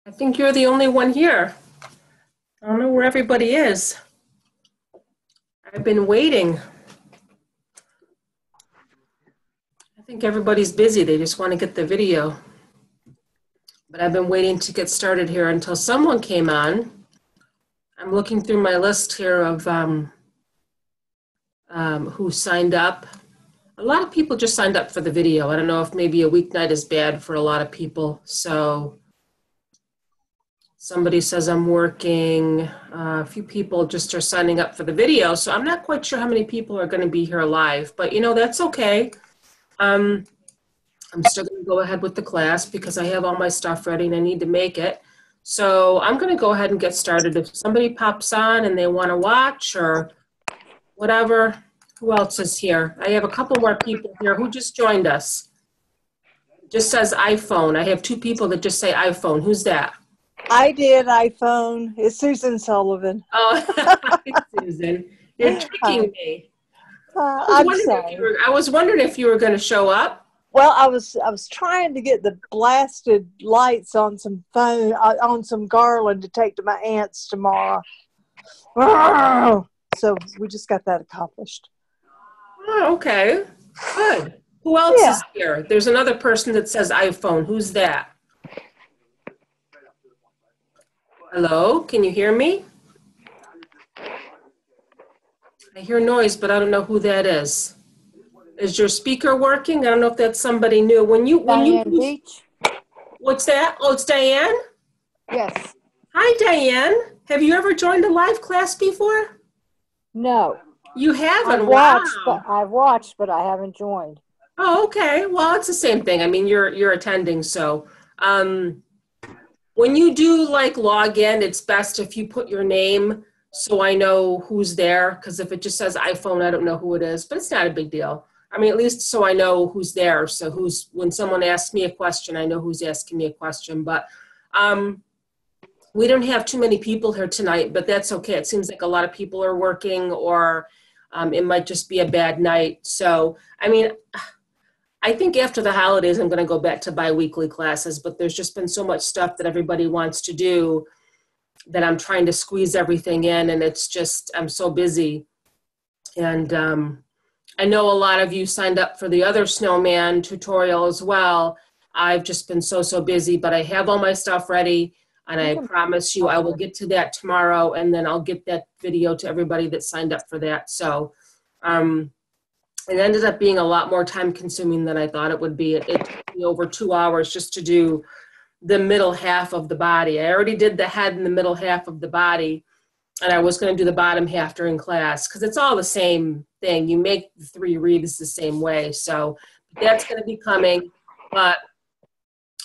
I think you're the only one here. I don't know where everybody is. I've been waiting. I think everybody's busy. They just want to get the video. But I've been waiting to get started here until someone came on. I'm looking through my list here of who signed up. A lot of people just signed up for the video. I don't know if maybe a weeknight is bad for a lot of people. So somebody says I'm working. A few people just are signing up for the video. So I'm not quite sure how many people are going to be here live, but you know, that's okay. I'm still going to go ahead with the class because I have all my stuff ready and I need to make it. So I'm going to go ahead and get started. If somebody pops on and they want to watch or whatever, who else is here? I have a couple more people here who just joined us. It just says iPhone. I have two people that just say iPhone. Who's that? I did iPhone. It's Susan Sullivan. Oh, hi, Susan. You're tricking me. I'm sorry. I was wondering if you were going to show up. Well, I was trying to get the blasted lights on some phone on some garland to take to my aunt's tomorrow. So we just got that accomplished. Oh, okay. Good. Who else is here? There's another person that says iPhone. Who's that? Hello? Can you hear me? I hear noise, but I don't know who that is. Is your speaker working? I don't know if that's somebody new. Diane Beach. What's that? Oh, it's Diane? Yes. Hi, Diane. Have you ever joined a live class before? No. You haven't? I've watched, but I haven't joined. Oh, okay. Well, it's the same thing. I mean, you're attending, so when you do like log in, it's best if you put your name so I know who's there, because if it just says iPhone, I don't know who it is, but it's not a big deal. I mean, at least so I know who's there. So when someone asks me a question, I know who's asking me a question. But we don't have too many people here tonight, but that's okay. It seems like a lot of people are working, or it might just be a bad night. So, I mean, I think after the holidays, I'm going to go back to bi-weekly classes, but there's just been so much stuff that everybody wants to do that I'm trying to squeeze everything in, and it's just, I'm so busy. And I know a lot of you signed up for the other snowman tutorial as well. I've just been so busy, but I have all my stuff ready, and I promise you I will get to that tomorrow, and then I'll get that video to everybody that signed up for that. So it ended up being a lot more time consuming than I thought it would be. It took me over 2 hours just to do the middle half of the body. I already did the head and the middle half of the body, and I was going to do the bottom half during class because it's all the same thing. You make the 3 wreaths the same way. So that's going to be coming. But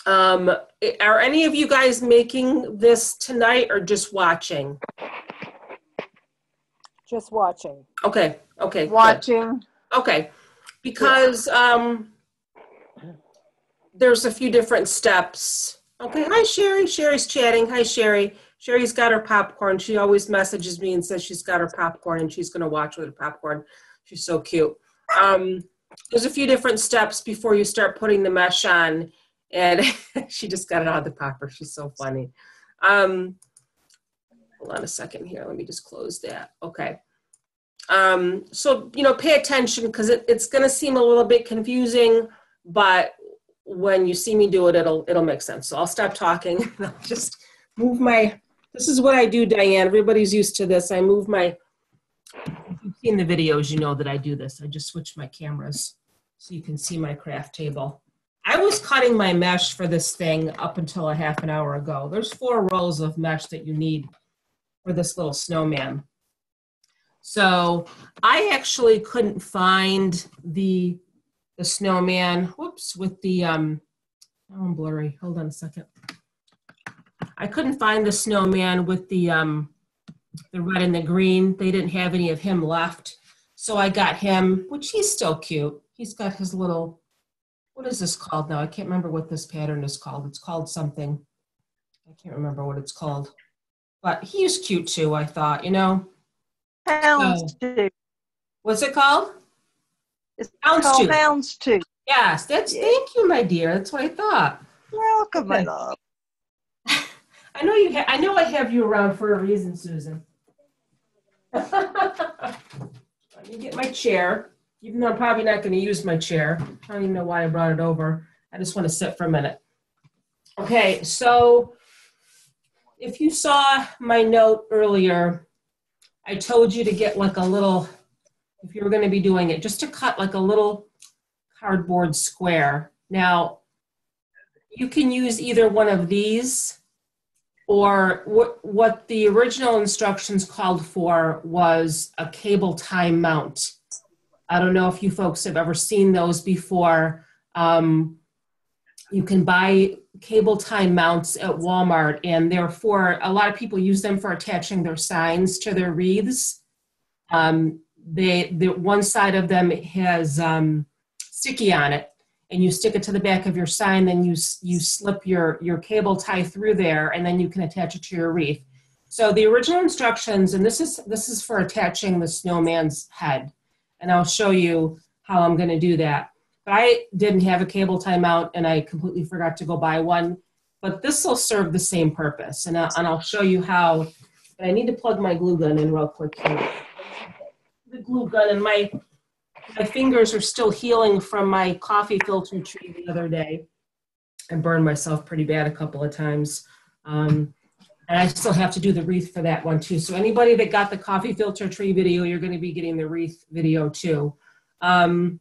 are any of you guys making this tonight or just watching? Just watching. Okay. Watching. Good. Okay. Because there's a few different steps. Okay, hi Sherry. Sherry's chatting. Hi Sherry. Sherry's got her popcorn. She always messages me and says she's got her popcorn and she's going to watch with her popcorn. She's so cute. There's a few different steps before you start putting the mesh on, and she just got it out of the popper. She's so funny. Hold on a second here. Let me just close that. Okay. So, you know, pay attention because it's going to seem a little bit confusing, but when you see me do it, it'll make sense. So I'll stop talking and I'll just move this is what I do, Diane. Everybody's used to this. I move if you've seen the videos, you know that I do this. I just switch my cameras so you can see my craft table. I was cutting my mesh for this thing up until a half an hour ago. There's 4 rolls of mesh that you need for this little snowman. So I actually couldn't find the snowman, whoops, with the, oh, I'm blurry, hold on a second. I couldn't find the snowman with the red and the green. They didn't have any of him left. So I got him, which he's still cute. He's got his little, what is this called now? I can't remember what this pattern is called. It's called something. I can't remember what it's called. But he's cute too, I thought, you know. Houndstooth. What's it called? It's called Houndstooth. Houndstooth. Yes, thank you, my dear. That's what I thought. Welcome, Okay. my love. I know you. I know I have you around for a reason, Susan. Let me get my chair. Even though I'm probably not going to use my chair. I don't even know why I brought it over. I just want to sit for a minute. Okay, so if you saw my note earlier, I told you to get like a little, if you were going to be doing it, just to cut like a little cardboard square. Now, you can use either one of these, or what the original instructions called for was a cable tie mount. I don't know if you folks have ever seen those before. You can buy cable tie mounts at Walmart, and therefore a lot of people use them for attaching their signs to their wreaths. The one side of them has sticky on it, and you stick it to the back of your sign, then you slip your cable tie through there, and then you can attach it to your wreath. So the original instructions, and this is for attaching the snowman's head, and I'll show you how I'm going to do that. But I didn't have a cable tie mount, and I completely forgot to go buy one. But this will serve the same purpose, and I'll show you how. But I need to plug my glue gun in real quick here. The glue gun, and my fingers are still healing from my coffee filter tree the other day. I burned myself pretty bad a couple of times. And I still have to do the wreath for that one too. So anybody that got the coffee filter tree video, you're going to be getting the wreath video too. So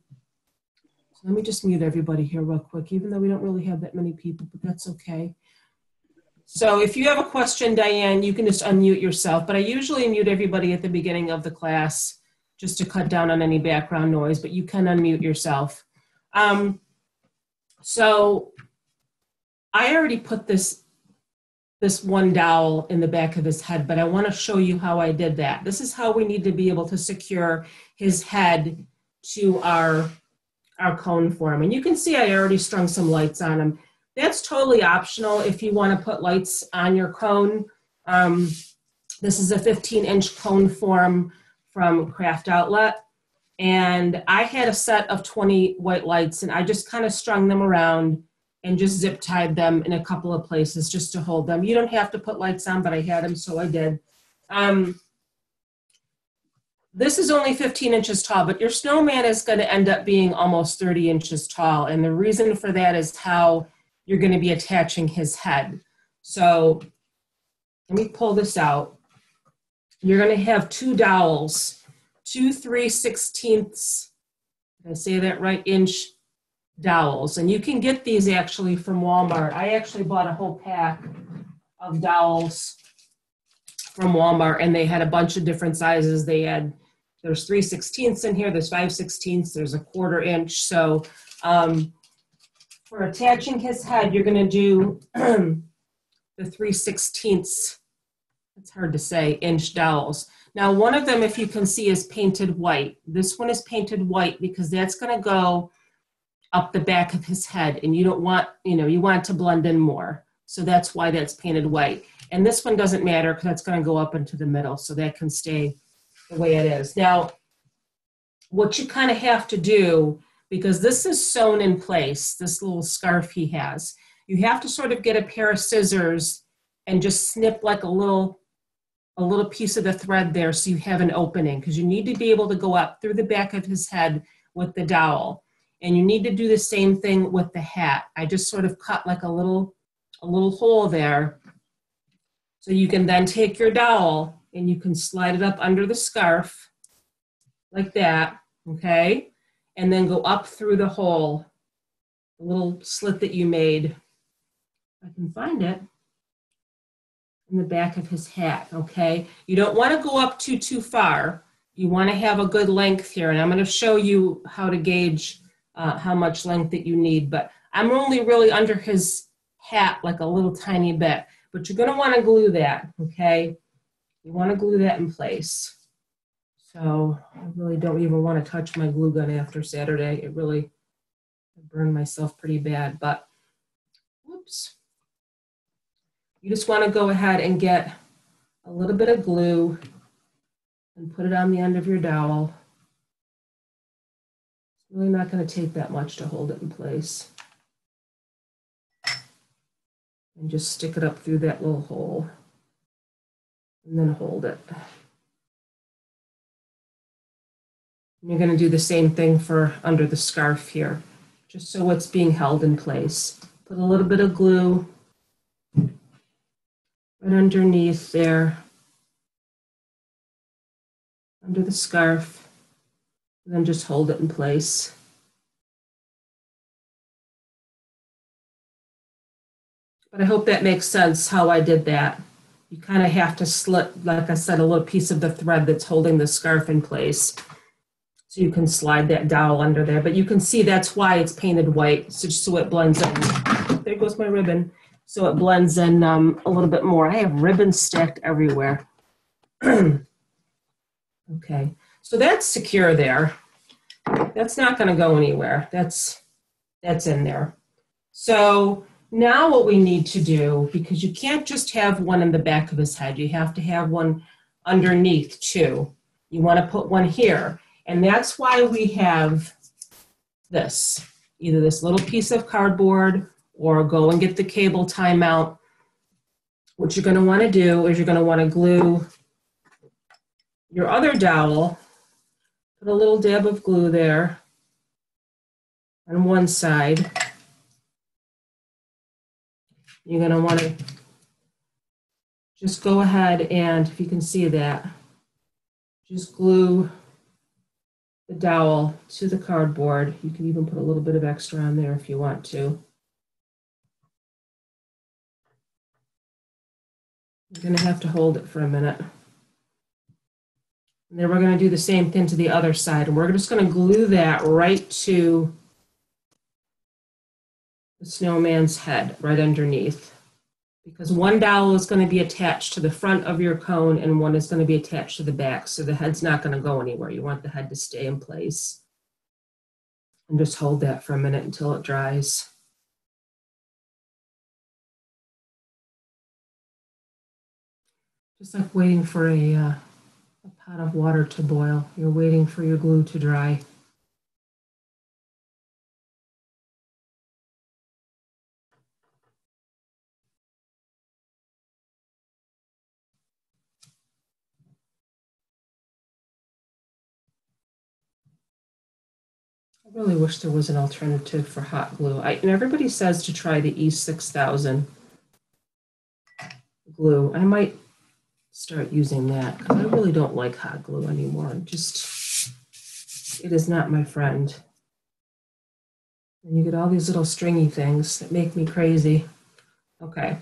let me just mute everybody here real quick, even though we don't really have that many people, but that's okay. So if you have a question, Diane, you can just unmute yourself, but I usually mute everybody at the beginning of the class just to cut down on any background noise, but you can unmute yourself. So I already put this one dowel in the back of his head, but I want to show you how I did that. This is how we need to be able to secure his head to our cone for him. And you can see I already strung some lights on him. That's totally optional if you want to put lights on your cone. This is a 15-inch cone form from Craft Outlet. And I had a set of 20 white lights, and I just kind of strung them around and just zip tied them in a couple of places just to hold them. You don't have to put lights on, but I had them, so I did. This is only 15 inches tall, but your snowman is going to end up being almost 30 inches tall. And the reason for that is how you're going to be attaching his head. So let me pull this out. You're going to have two dowels, 2 3/16, did I say that right, inch dowels. And you can get these actually from Walmart. I actually bought a whole pack of dowels from Walmart, and they had a bunch of different sizes. There's 3/16 in here, there's 5/16, there's a 1/4 inch. So for attaching his head, you're going to do the 3/16, it's hard to say, inch dowels. Now, one of them, if you can see, is painted white. This one is painted white because that's going to go up the back of his head, and you don't want, you want it to blend in more. So that's why that's painted white. And this one doesn't matter because that's going to go up into the middle, so that can stay the way it is. Now, what you kind of have to do, because this is sewn in place, this little scarf he has, you have to sort of get a pair of scissors and just snip like a little piece of the thread there so you have an opening, because you need to be able to go up through the back of his head with the dowel. And you need to do the same thing with the hat. I just sort of cut like a little hole there. So you can then take your dowel and you can slide it up under the scarf like that, okay? And then go up through the hole, the little slit that you made. If I can find it, in the back of his hat, okay? You don't want to go up too far. You want to have a good length here, and I'm going to show you how to gauge how much length that you need, but I'm only really under his hat like a little tiny bit, but you're going to want to glue that, okay? You want to glue that in place. So I really don't even want to touch my glue gun after Saturday. I burned myself pretty bad, but whoops. You just want to go ahead and get a little bit of glue and put it on the end of your dowel. It's really not going to take that much to hold it in place. and just stick it up through that little hole and then hold it. And you're going to do the same thing for under the scarf here, just so it's being held in place. Put a little bit of glue right underneath there, under the scarf, and then just hold it in place. But I hope that makes sense how I did that. You kind of have to slip, like I said, a little piece of the thread that's holding the scarf in place. So you can slide that dowel under there. But you can see that's why it's painted white, so it blends in. There goes my ribbon. So it blends in a little bit more. I have ribbons stacked everywhere. Okay, so that's secure there. That's not going to go anywhere. That's in there. So now what we need to do, because you can't just have one in the back of his head, you have to have one underneath too. You want to put one here. And that's why we have this, either this little piece of cardboard or go and get the cable timeout. What you're going to want to do is you're going to want to glue your other dowel, put a little dab of glue there on one side. You're going to want to just go ahead and, if you can see that, just glue the dowel to the cardboard. You can even put a little bit of extra on there if you want to. You're going to have to hold it for a minute. And then we're going to do the same thing to the other side. And we're just going to glue that right to the snowman's head, right underneath. Because one dowel is going to be attached to the front of your cone and one is going to be attached to the back. So the head's not going to go anywhere. You want the head to stay in place. And just hold that for a minute until it dries. Just like waiting for a pot of water to boil. You're waiting for your glue to dry. I really wish there was an alternative for hot glue. And everybody says to try the E6000 glue. I might start using that because I really don't like hot glue anymore. It is not my friend. And you get all these little stringy things that make me crazy. Okay,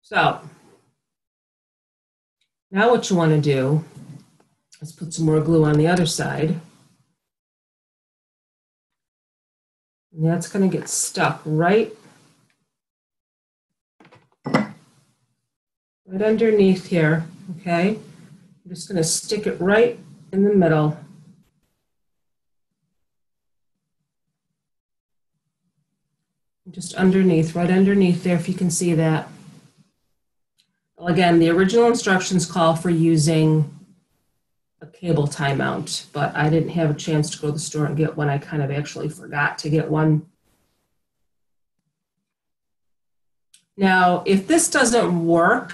so now what you want to do is put some more glue on the other side. And that's going to get stuck right underneath here, okay? I'm just going to stick it right in the middle. Just underneath, right underneath there, if you can see that. Well, again, the original instructions call for using a cable tie mount, but I didn't have a chance to go to the store and get one. I kind of actually forgot to get one. Now, if this doesn't work,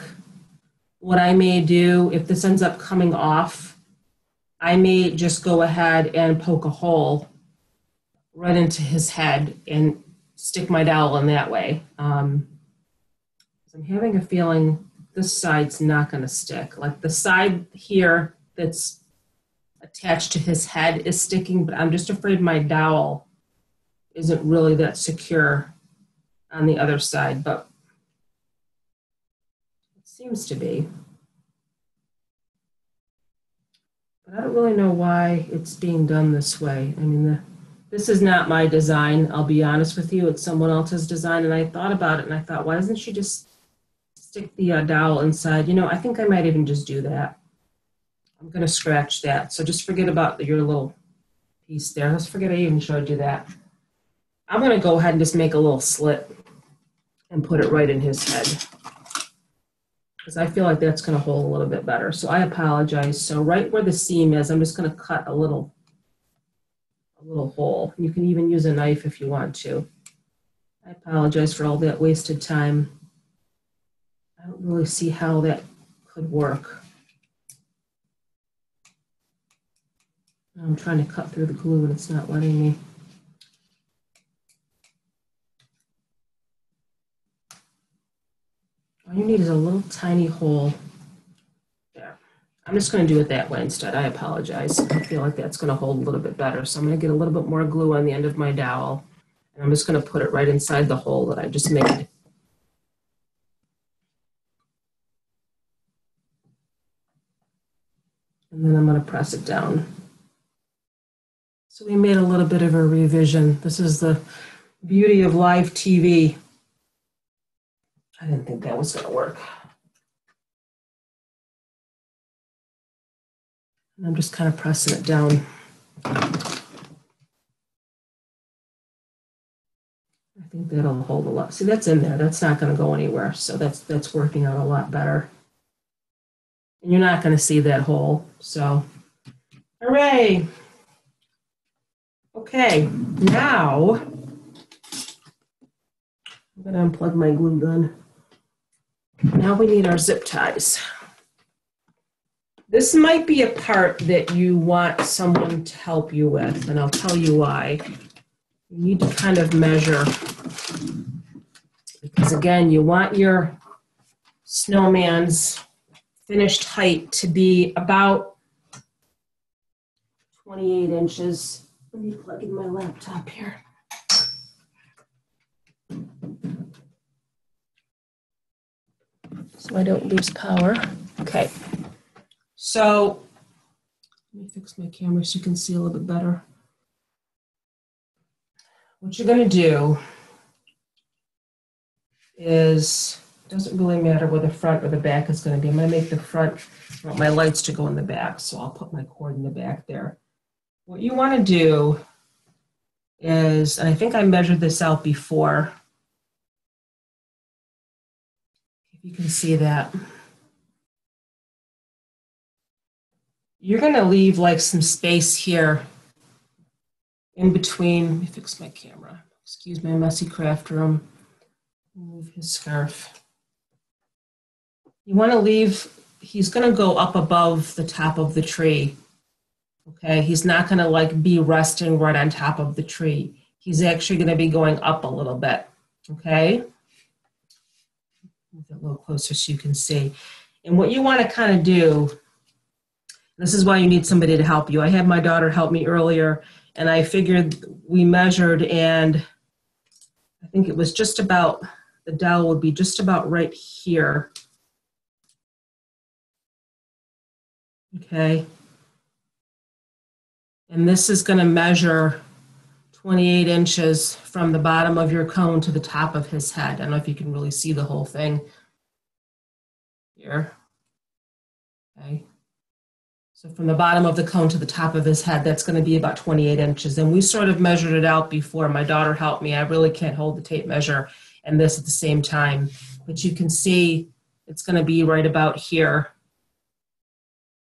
what I may do, if this ends up coming off, I may just go ahead and poke a hole right into his head and stick my dowel in that way. I'm having a feeling this side's not going to stick. Like the side here that's attached to his head is sticking, but I'm just afraid my dowel isn't really that secure on the other side, but it seems to be. But I don't really know why it's being done this way. I mean, this is not my design, I'll be honest with you. It's someone else's design, and I thought about it, and I thought, why doesn't she just stick the dowel inside? You know, I think I might even just do that. I'm going to scratch that. So just forget about your little piece there. Let's forget I even showed you that. I'm going to go ahead and just make a little slit and put it right in his head, because I feel like that's going to hold a little bit better. So I apologize. So right where the seam is, I'm just going to cut a little hole. You can even use a knife if you want to. I apologize for all that wasted time. don't really see how that could work. I'm trying to cut through the glue and it's not letting me. All you need is a little tiny hole there. I'm just going to do it that way instead. I apologize. I feel like that's going to hold a little bit better. So I'm going to get a little bit more glue on the end of my dowel. And I'm just going to put it right inside the hole that I just made. And then I'm going to press it down. So we made a little bit of a revision. This is the beauty of live TV. I didn't think that was going to work. And I'm just kind of pressing it down. I think that'll hold a lot. See, that's in there. That's not going to go anywhere. So that's working out a lot better. And you're not going to see that hole. So, hooray. Okay, now I'm going to unplug my glue gun. Now we need our zip ties. This might be a part that you want someone to help you with, and I'll tell you why. You need to kind of measure, because again, you want your snowman's finished height to be about 28 inches. Let me plug in my laptop here. So I don't lose power. Okay. So let me fix my camera so you can see a little bit better. What you're going to do is, it doesn't really matter where the front or the back is going to be. I'm going to make the front, I want my lights to go in the back, so I'll put my cord in the back there. What you want to do is, and I think I measured this out before, if you can see that, you're going to leave like some space here in between. Let me fix my camera. Excuse my messy craft room. Move his scarf. You want to leave, he's going to go up above the top of the tree. Okay, he's not going to like be resting right on top of the tree. He's actually going to be going up a little bit. Okay, move it a little closer so you can see. And what you want to kind of do, this is why you need somebody to help you. I had my daughter help me earlier, and I figured we measured, and I think it was just about, the dowel would be just about right here. Okay. And this is going to measure 28 inches from the bottom of your cone to the top of his head. I don't know if you can really see the whole thing here. Okay. So from the bottom of the cone to the top of his head, that's going to be about 28 inches. And we sort of measured it out before. My daughter helped me. I really can't hold the tape measure and this at the same time. But you can see it's going to be right about here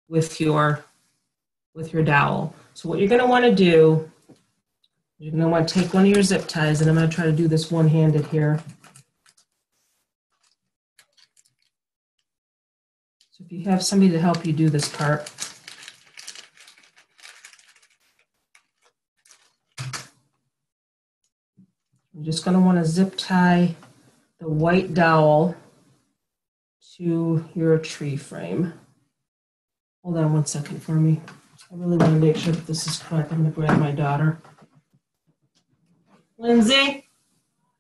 with your dowel. So what you're going to want to do, you're going to want to take one of your zip ties, and I'm going to try to do this one-handed here. So if you have somebody to help you do this part, you're just going to want to zip tie the white dowel to your tree frame. Hold on one second for me. I really want to make sure that this is correct. I'm going to grab my daughter. Lindsay,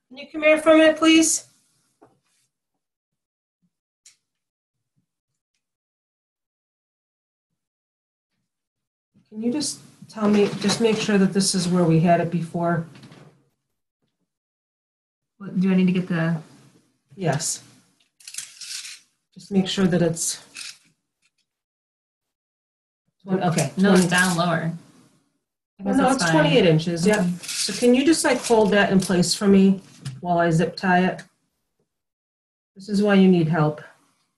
can you come here for a minute, please? Can you just tell me, just make sure that this is where we had it before? What, do I need to get the... Yes. Just make sure that it's... Okay. No, it's down lower. Well, no, it's 28 inches, yeah. So can you just like hold that in place for me while I zip tie it? This is why you need help.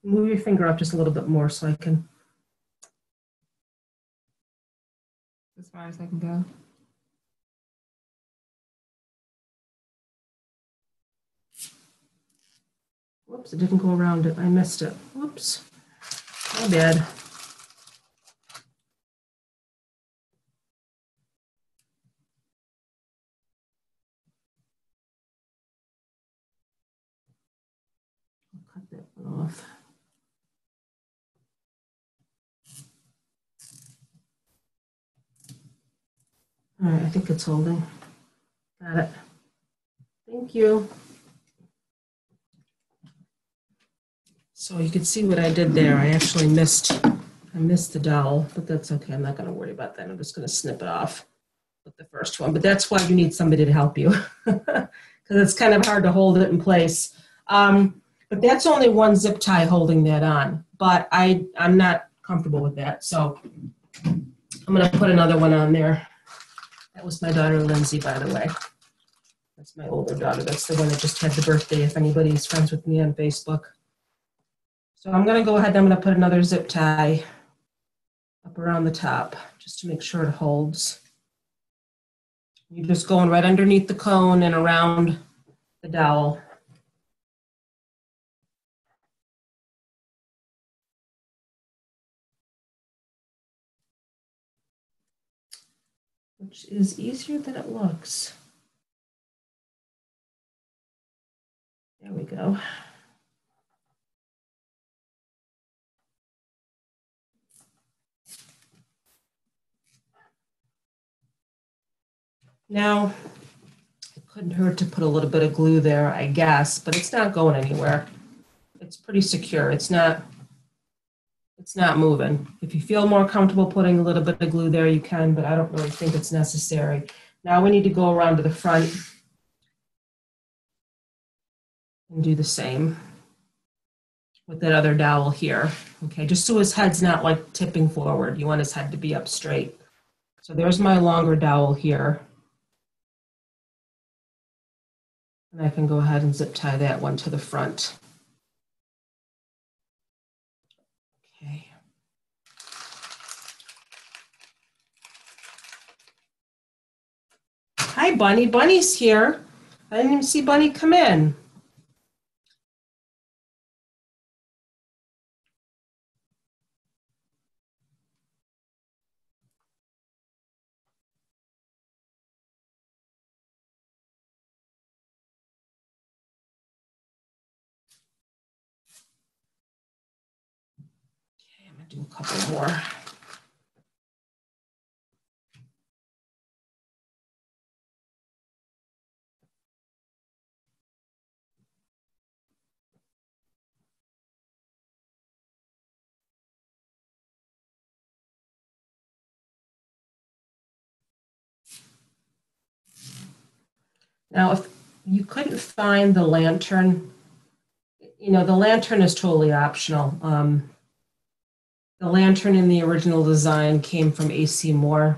Move your finger up just a little bit more so I can. As far as I can go. Whoops, it didn't go around it. I missed it. Whoops. My bad. I'll cut that one off. All right, I think it's holding. Got it. Thank you. So you can see what I did there. I actually missed the dowel, but that's okay. I'm not going to worry about that. I'm just going to snip it off with the first one. But that's why you need somebody to help you, because it's kind of hard to hold it in place. But that's only one zip tie holding that on. But I'm not comfortable with that, so I'm going to put another one on there. That was my daughter Lindsay, by the way. That's my older daughter. That's the one that just had the birthday, if anybody's friends with me on Facebook. So I'm going to go ahead and I'm going to put another zip tie up around the top just to make sure it holds. You're just going right underneath the cone and around the dowel. Which is easier than it looks. There we go. Now, it couldn't hurt to put a little bit of glue there, I guess, but it's not going anywhere. It's pretty secure. It's not moving. If you feel more comfortable putting a little bit of glue there, you can, but I don't really think it's necessary. Now we need to go around to the front and do the same with that other dowel here. Okay, just so his head's not like tipping forward. You want his head to be up straight. So there's my longer dowel here. And I can go ahead and zip tie that one to the front. Okay. Hi, Bunny. Bunny's here. I didn't even see Bunny come in. Okay, I'm gonna do a couple more. Now, if you couldn't find the lantern, you know, the lantern is totally optional. The lantern in the original design came from AC Moore.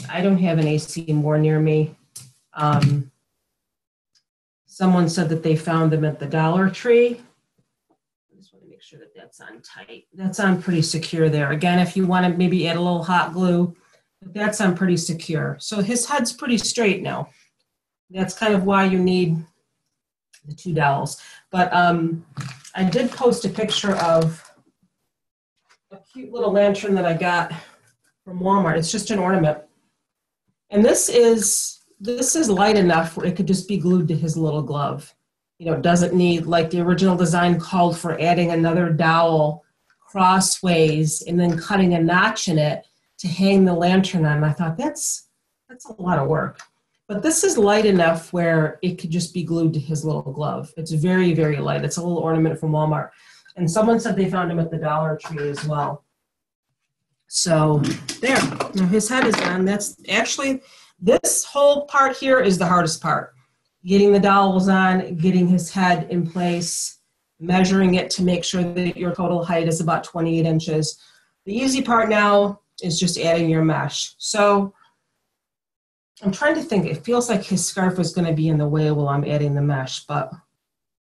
I don't have an AC Moore near me. Someone said that they found them at the Dollar Tree. I just want to make sure that that's on tight. That's on pretty secure there. Again, if you want to maybe add a little hot glue, but that's on pretty secure. So his head's pretty straight now. That's kind of why you need the two dowels. But I did post a picture of a cute little lantern that I got from Walmart. It's just an ornament. And this is light enough where it could just be glued to his little glove. You know, it doesn't need, like the original design called for adding another dowel crossways and then cutting a notch in it to hang the lantern on. I thought that's a lot of work. But this is light enough where it could just be glued to his little glove. It's very, very light. It's a little ornament from Walmart. And someone said they found him at the Dollar Tree as well. So there, now his head is on. That's actually, this whole part here is the hardest part. Getting the dowels on, getting his head in place, measuring it to make sure that your total height is about 28 inches. The easy part now is just adding your mesh. So I'm trying to think, it feels like his scarf is going to be in the way while I'm adding the mesh, but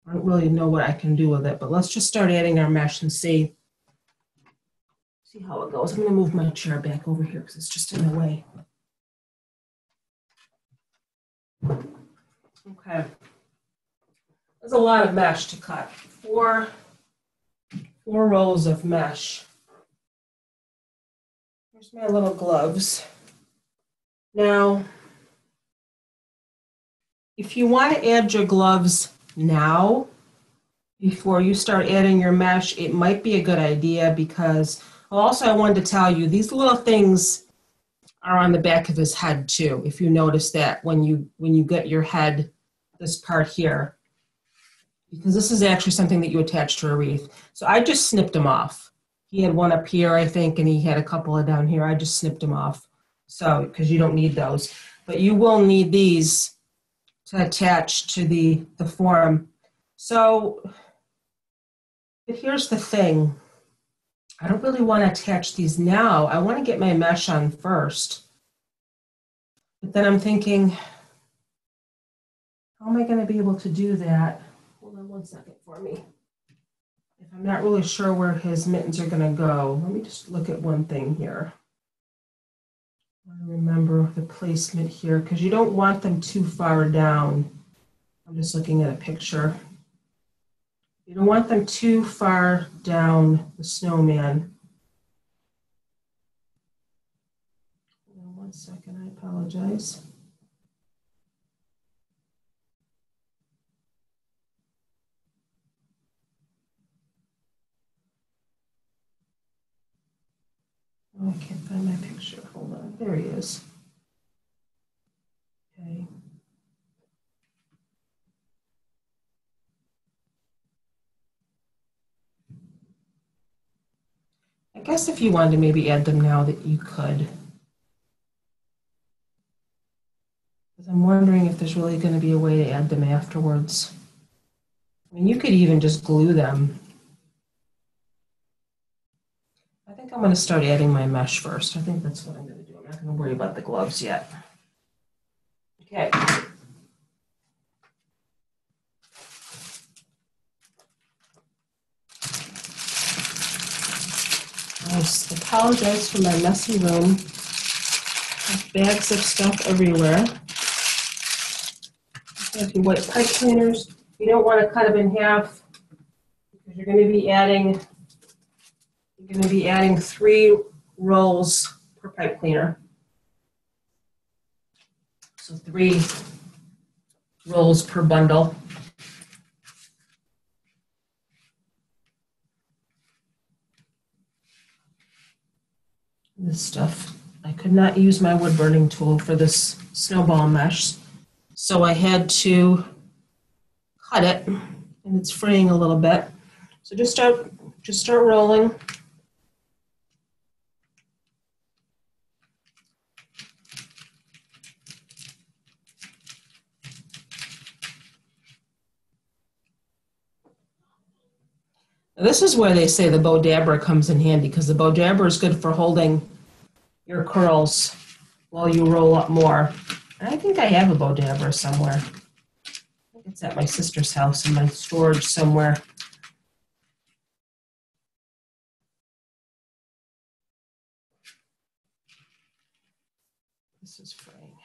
I don't really know what I can do with it. But let's just start adding our mesh and see how it goes. I'm going to move my chair back over here because it's just in the way. Okay. There's a lot of mesh to cut. four rolls of mesh. Here's my little gloves. Now, if you want to add your gloves now, before you start adding your mesh, it might be a good idea because also I wanted to tell you these little things are on the back of his head too. If you notice that when you get your head, this part here, because this is actually something that you attach to a wreath. So I just snipped them off. He had one up here, I think, and he had a couple of down here. I just snipped them off. So, because you don't need those, but you will need these to attach to the form. So, but here's the thing. I don't really want to attach these now. I want to get my mesh on first. But then I'm thinking, how am I going to be able to do that? Hold on one second for me. If I'm not really sure where his mittens are going to go, let me just look at one thing here. I want to remember the placement here because you don't want them too far down. I'm just looking at a picture. You don't want them too far down the snowman. Hold on one second, I apologize. Oh, I can't find my picture. Hold on, there he is. Okay. I guess if you wanted to maybe add them now that you could. Because I'm wondering if there's really going to be a way to add them afterwards. I mean, you could even just glue them. I think I'm going to start adding my mesh first. I think that's what I'm going to do. I'm not going to worry about the gloves yet. Okay. I apologize for my messy room. There's bags of stuff everywhere. If you white pipe cleaners, you don't want to cut them in half because you're going to be adding 3 rolls per pipe cleaner. So 3 rolls per bundle. This stuff, I could not use my wood burning tool for this snowball mesh, so I had to cut it, and it's fraying a little bit. So just start rolling. Now, this is where they say the bow dabber comes in handy because the bow dabber is good for holding your curls while you roll up more. And I think I have a bow dabber somewhere. I think it's at my sister's house in my storage somewhere. This is fraying.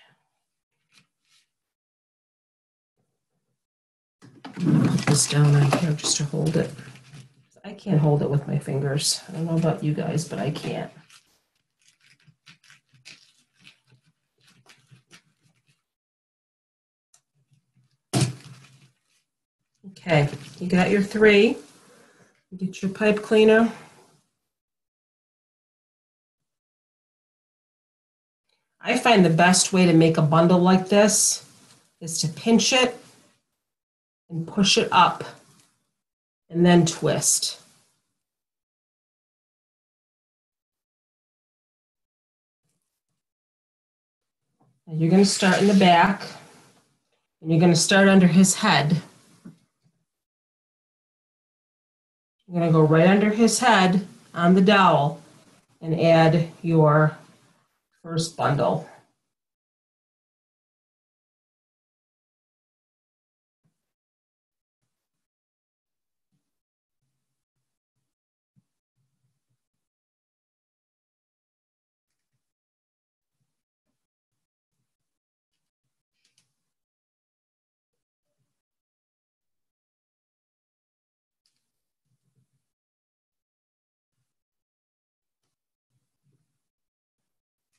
I'm going to put this down on here just to hold it. I can't hold it with my fingers. I don't know about you guys, but I can't. Okay, you got your 3. Get your pipe cleaner. I find the best way to make a bundle like this is to pinch it and push it up and then twist. And you're going to start in the back and you're going to start under his head. You're going to go right under his head on the dowel and add your first bundle.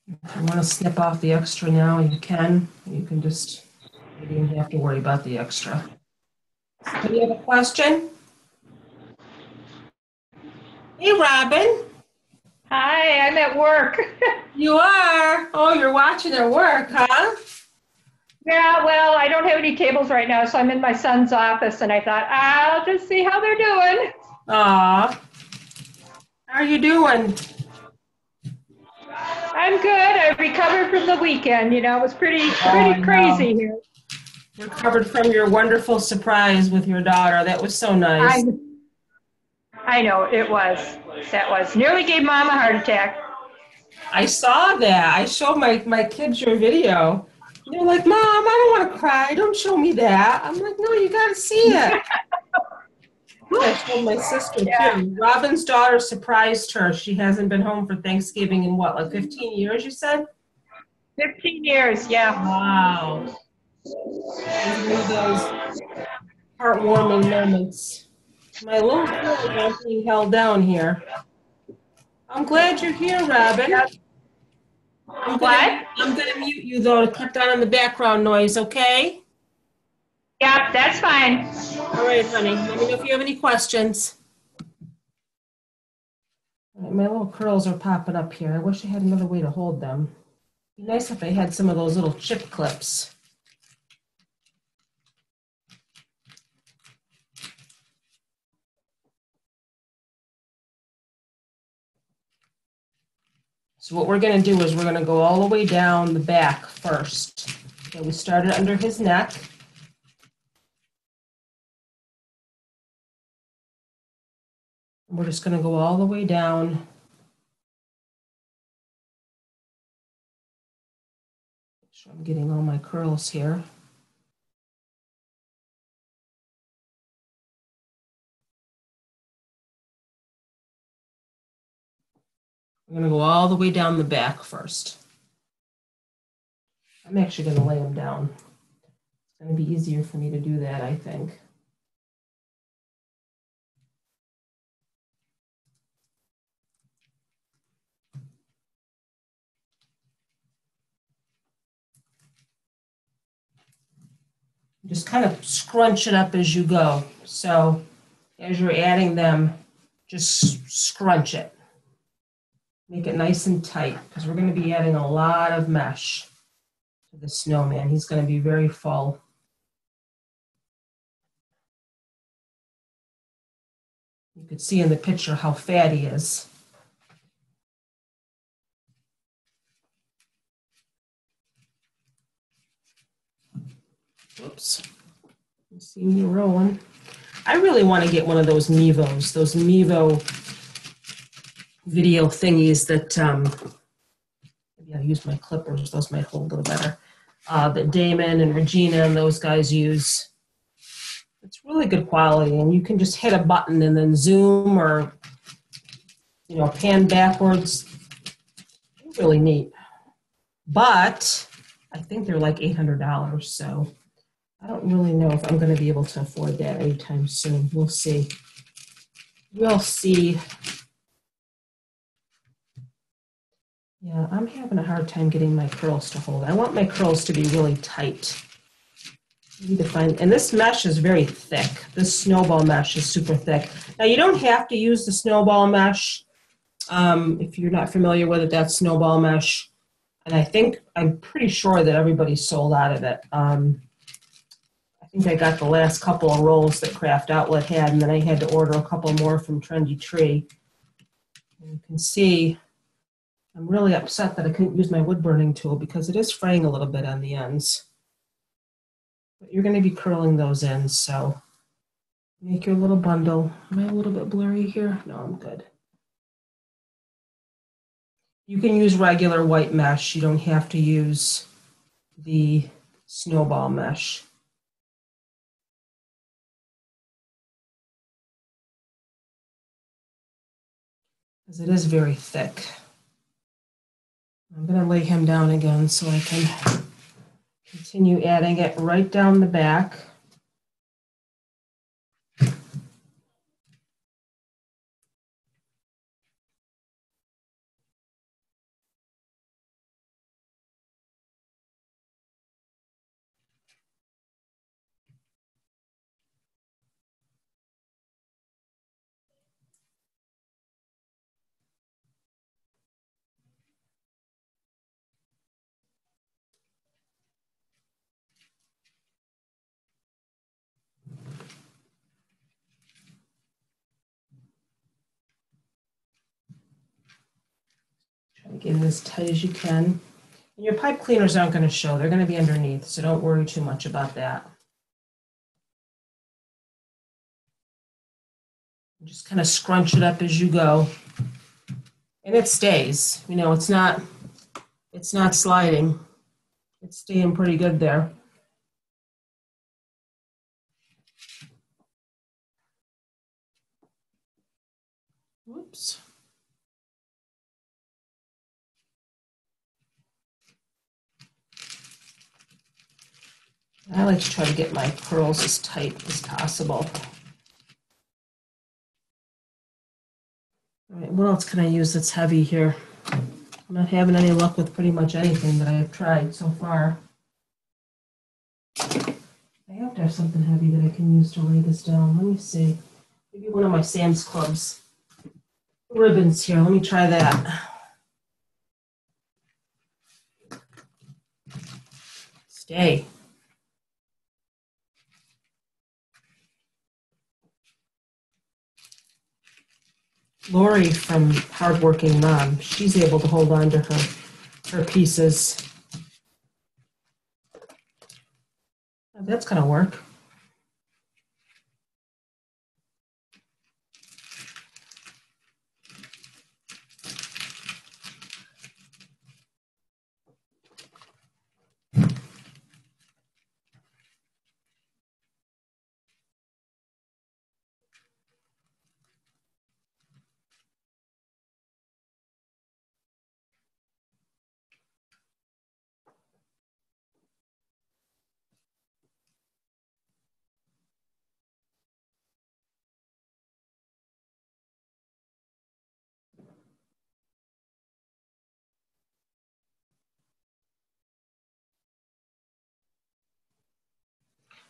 If you want to snip off the extra now, you can. You can just, you don't have to worry about the extra. Do you have a question? Hey, Robin. Hi, I'm at work. You are? Oh, you're watching at work, huh? Yeah, well, I don't have any tables right now, so I'm in my son's office, and I thought, I'll just see how they're doing. Aw. How are you doing? I'm good. I recovered from the weekend. It was pretty I crazy know. here. Recovered from your wonderful surprise with your daughter. That was so nice. I know, it was. That was. Nearly gave Mom a heart attack. I saw that. I showed my kids your video. They're like, Mom, I don't want to cry. Don't show me that. I'm like, no, you got to see it. I told my sister Yeah. too. Robin's daughter surprised her. She hasn't been home for Thanksgiving in what, like 15 years, you said? 15 years, yeah. Wow. It was one of those heartwarming moments. My little girls aren't being held down here. I'm glad you're here, Robin. Yep. I'm What? gonna mute you though to cut down on the background noise, okay? Yep, that's fine. All right, honey. Let me know if you have any questions. All right, my little curls are popping up here. I wish I had another way to hold them. It'd be nice if I had some of those little chip clips. So what we're going to do is we're going to go all the way down the back first. Okay, we started under his neck. And we're just going to go all the way down. Make sure I'm getting all my curls here. I'm going to go all the way down the back first. I'm actually going to lay them down. It's going to be easier for me to do that, I think. Just kind of scrunch it up as you go. So as you're adding them, just scrunch it. Make it nice and tight because we're going to be adding a lot of mesh to the snowman. He's going to be very full. You could see in the picture how fat he is. Whoops. You see me rolling. I really want to get one of those Mevos, those Mevo video thingies that, maybe I'll use my clippers, those might hold a little better, that Damon and Regina and those guys use. It's really good quality, and you can just hit a button and then zoom or, pan backwards. Really neat. But I think they're like $800, so I don't really know if I'm going to be able to afford that anytime soon. We'll see. We'll see. Yeah, I'm having a hard time getting my curls to hold. I want my curls to be really tight. I need to find, and this mesh is very thick. This snowball mesh is super thick. Now, you don't have to use the snowball mesh. If you're not familiar with it, that's snowball mesh. And I'm pretty sure that everybody's sold out of it. I think I got the last couple of rolls that Craft Outlet had, and then I had to order a couple more from Trendy Tree. And you can see I'm really upset that I couldn't use my wood burning tool because it is fraying a little bit on the ends. But you're going to be curling those ends, so make your little bundle. Am I a little bit blurry here? No, I'm good. You can use regular white mesh. You don't have to use the snowball mesh. Because it is very thick. I'm going to lay him down again so I can continue adding it right down the back. Get it as tight as you can. And your pipe cleaners aren't going to show. They're going to be underneath, so don't worry too much about that. Just kind of scrunch it up as you go. And it stays. You know, it's not sliding. It's staying pretty good there. Whoops. I like to try to get my curls as tight as possible. All right, what else can I use that's heavy here? I'm not having any luck with pretty much anything that I've tried so far. I have to have something heavy that I can use to lay this down. Let me see. Maybe one of my Sam's Club's ribbons here. Let me try that. Stay. Lori from Hardworking Mom, she's able to hold on to her pieces. That's gonna work.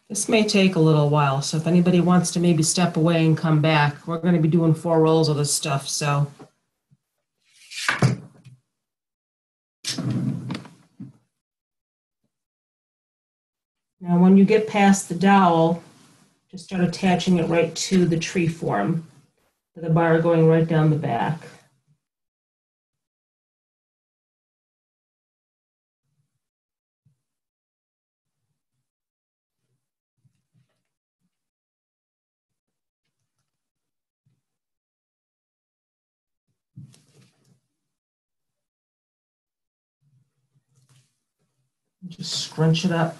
This may take a little while, so if anybody wants to maybe step away and come back, we're going to be doing 4 rolls of this stuff, so. Now when you get past the dowel, just start attaching it right to the tree form, with the bar going right down the back. Just scrunch it up.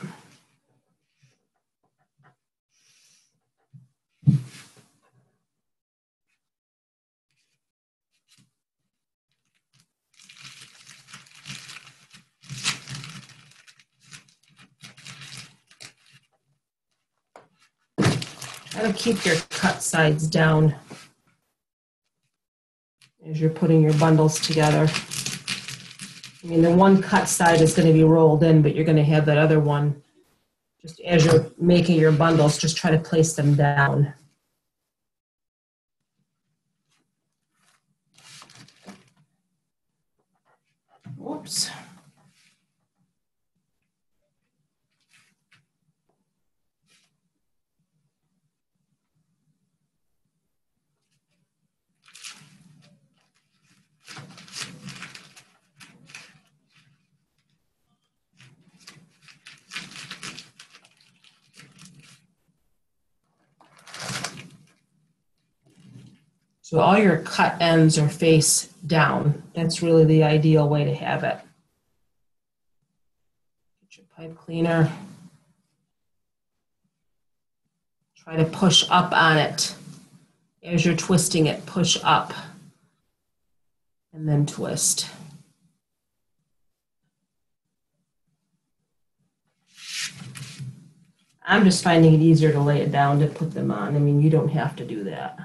Try to keep your cut sides down as you're putting your bundles together. I mean, the one cut side is going to be rolled in, but you're going to have that other one. Just as you're making your bundles, just try to place them down. Whoops. So all your cut ends are face down. That's really the ideal way to have it. Get your pipe cleaner. Try to push up on it. As you're twisting it, push up and then twist. I'm just finding it easier to lay it down to put them on. I mean, you don't have to do that.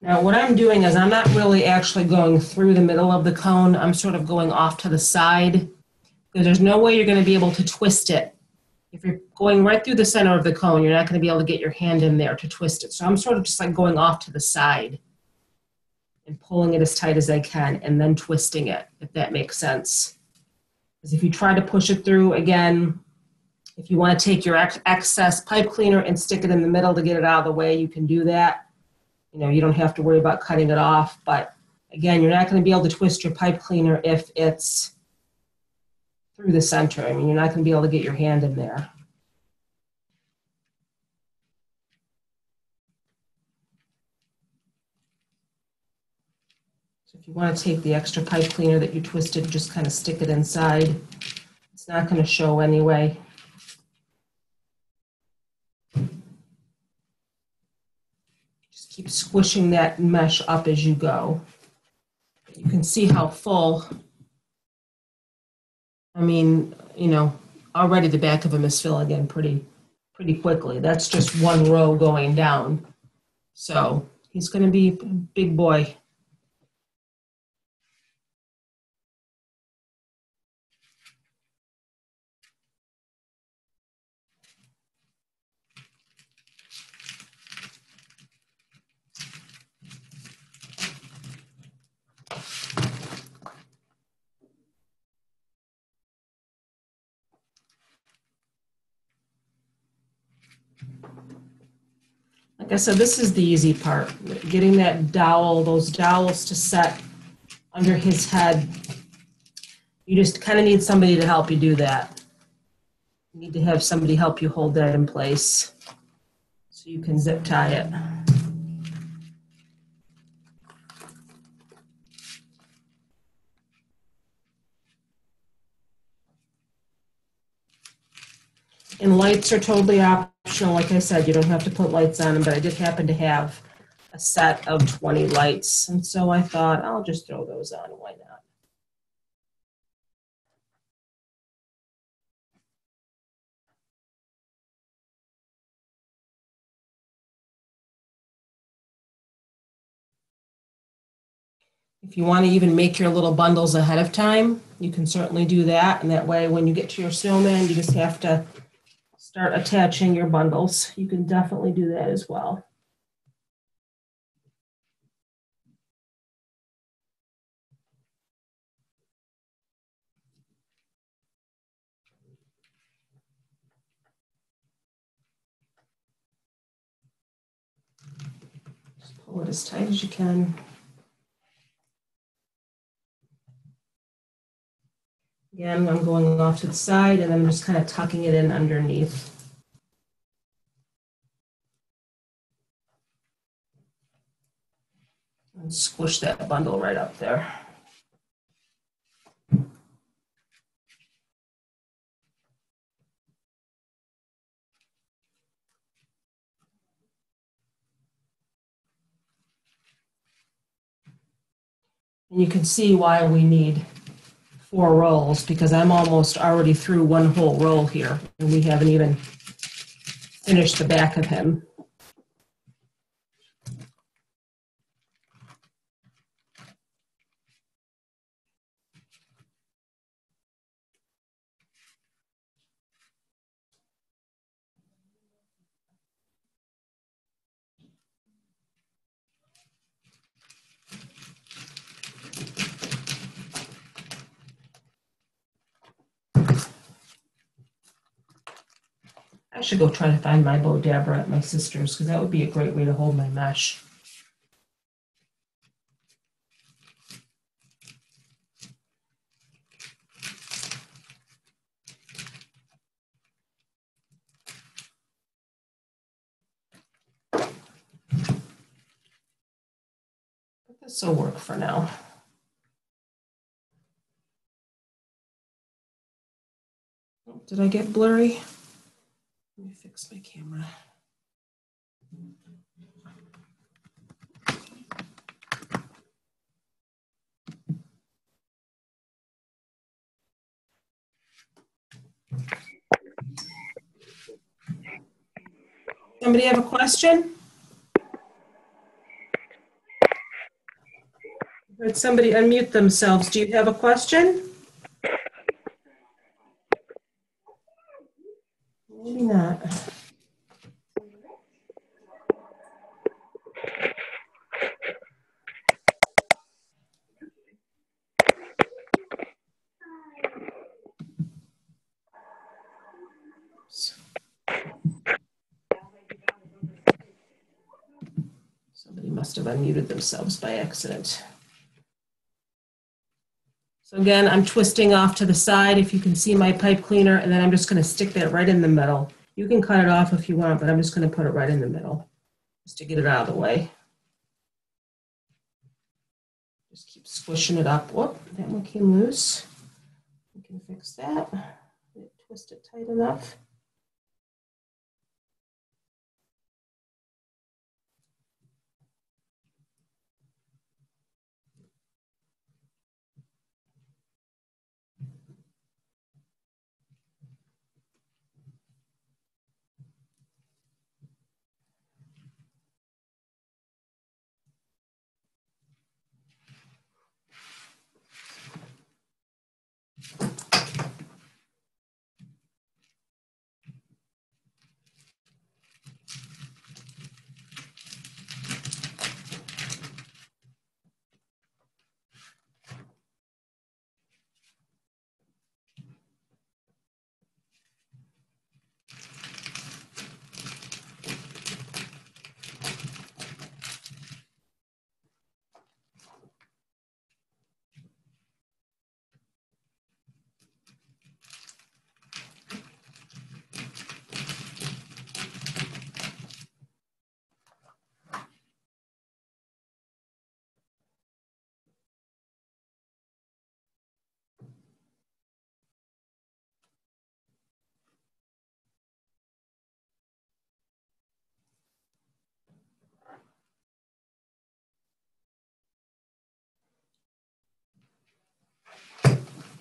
Now what I'm doing is I'm not really actually going through the middle of the cone. I'm sort of going off to the side because there's no way you're going to be able to twist it. If you're going right through the center of the cone, you're not going to be able to get your hand in there to twist it. So I'm sort of just like going off to the side. and pulling it as tight as I can and then twisting it, if that makes sense. Because if you try to push it through, again, if you want to take your excess pipe cleaner and stick it in the middle to get it out of the way, you can do that. You know, you don't have to worry about cutting it off, but again, you're not going to be able to twist your pipe cleaner if it's through the center. I mean, you're not going to be able to get your hand in there. So if you want to take the extra pipe cleaner that you twisted, just kind of stick it inside. It's not going to show anyway. Just keep squishing that mesh up as you go. You can see how full, I mean, you know, already the back of him is filling in pretty quickly. That's just one row going down. So he's going to be a big boy. Like I said, this is the easy part, getting that dowel, those dowels to set under his head. You just kind of need somebody to help you do that. You need to have somebody help you hold that in place so you can zip tie it. And lights are totally optional. Like I said, you don't have to put lights on them, but I did happen to have a set of 20 lights. And so I thought, I'll just throw those on. Why not? If you want to even make your little bundles ahead of time, you can certainly do that. And that way, when you get to your snowman, you just have to start attaching your bundles. You can definitely do that as well. Just pull it as tight as you can. Again, I'm going off to the side and then I'm just kind of tucking it in underneath. And squish that bundle right up there. And you can see why we need 4 rolls, because I'm almost already through one whole roll here and we haven't even finished the back of him. I should go try to find my Bo Dabra at my sister's, because that would be a great way to hold my mesh. But this will work for now. Oh, did I get blurry? Let me fix my camera. Somebody have a question? I heard somebody unmute themselves. Do you have a question? Maybe not. must have unmuted themselves by accident. So again, I'm twisting off to the side if you can see my pipe cleaner, and then I'm just going to stick that right in the middle. You can cut it off if you want, but I'm just going to put it right in the middle just to get it out of the way. Just keep squishing it up. Whoop, that one came loose. We can fix that. Twist it tight enough.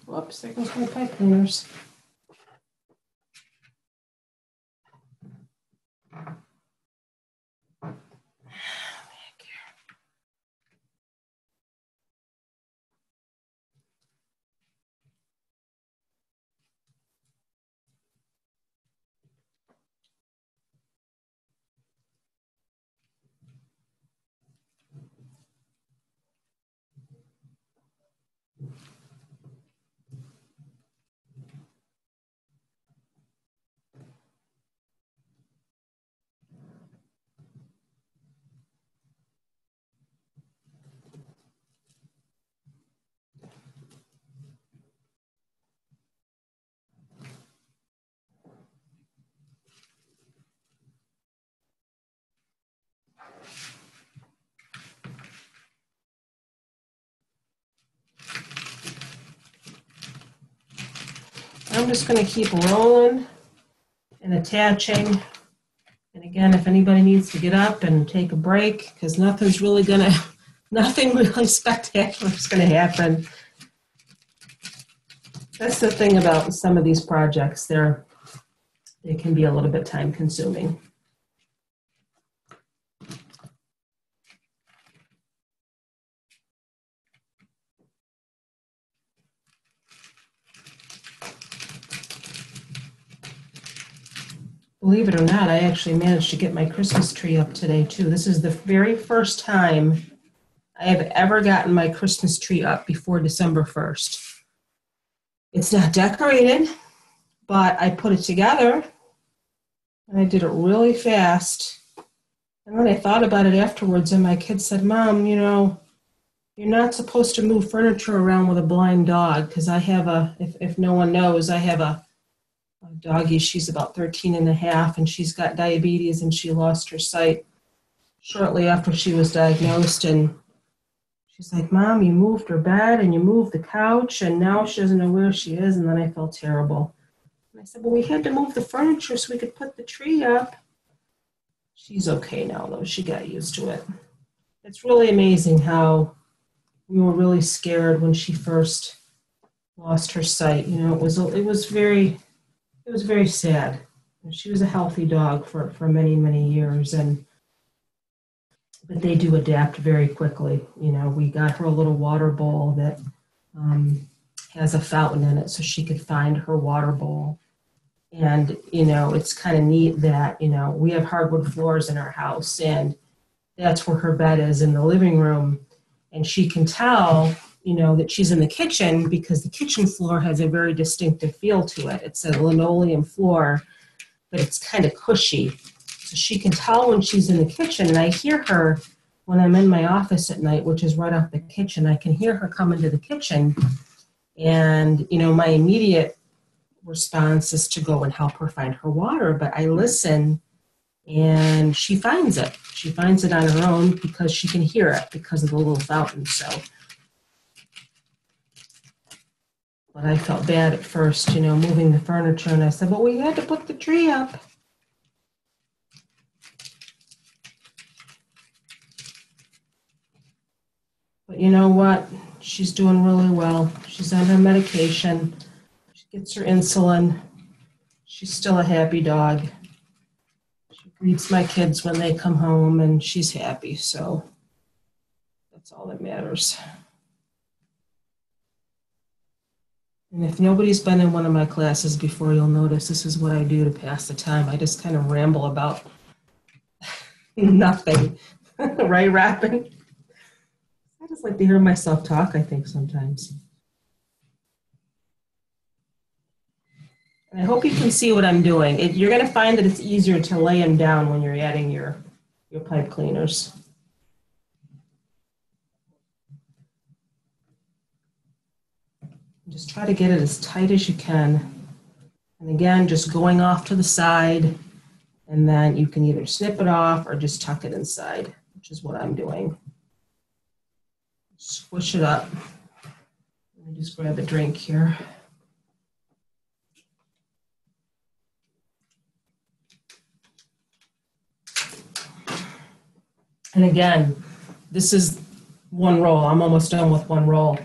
Whoops, there goes my pipe cleaners. I'm just going to keep rolling and attaching. And again, if anybody needs to get up and take a break, because nothing really spectacular is going to happen. That's the thing about some of these projects. They can be a little bit time consuming. Believe it or not, I actually managed to get my Christmas tree up today too. This is the very first time I have ever gotten my Christmas tree up before December 1st. It's not decorated, but I put it together and I did it really fast. And then I thought about it afterwards and my kid said, Mom, you know, you're not supposed to move furniture around with a blind dog, because I have if no one knows, I have a doggie. She's about 13 and a half, and she's got diabetes, and she lost her sight shortly after she was diagnosed. And she's like, Mom, you moved her bed and you moved the couch, and now she doesn't know where she is. And then I felt terrible. And I said, well, we had to move the furniture so we could put the tree up. She's okay now, though. She got used to it. It's really amazing how we were really scared when she first lost her sight. You know, it was very sad. She was a healthy dog for many, many years, but they do adapt very quickly. You know, we got her a little water bowl that has a fountain in it so she could find her water bowl. And, you know, it's kind of neat that, you know, we have hardwood floors in our house, and that's where her bed is, in the living room. And she can tell, you know, that she's in the kitchen because the kitchen floor has a very distinctive feel to it. It's a linoleum floor, but it's kind of cushy. So she can tell when she's in the kitchen, and I hear her when I'm in my office at night, which is right off the kitchen, I can hear her come into the kitchen. And, you know, my immediate response is to go and help her find her water. But I listen, and she finds it. She finds it on her own because she can hear it because of the little fountain. So, but I felt bad at first, you know, moving the furniture. And I said, well, we had to put the tree up. But you know what? She's doing really well. She's on her medication. She gets her insulin. She's still a happy dog. She greets my kids when they come home, and she's happy. So that's all that matters. And if nobody's been in one of my classes before, you'll notice this is what I do to pass the time. I just kind of ramble about nothing. Right, Robin? I just like to hear myself talk, I think, sometimes. And I hope you can see what I'm doing. You're going to find that it's easier to lay them down when you're adding your pipe cleaners. Just try to get it as tight as you can. And again, just going off to the side, and then you can either snip it off or just tuck it inside, which is what I'm doing. Squish it up. Let me just grab a drink here. And again, this is one roll. I'm almost done with one roll.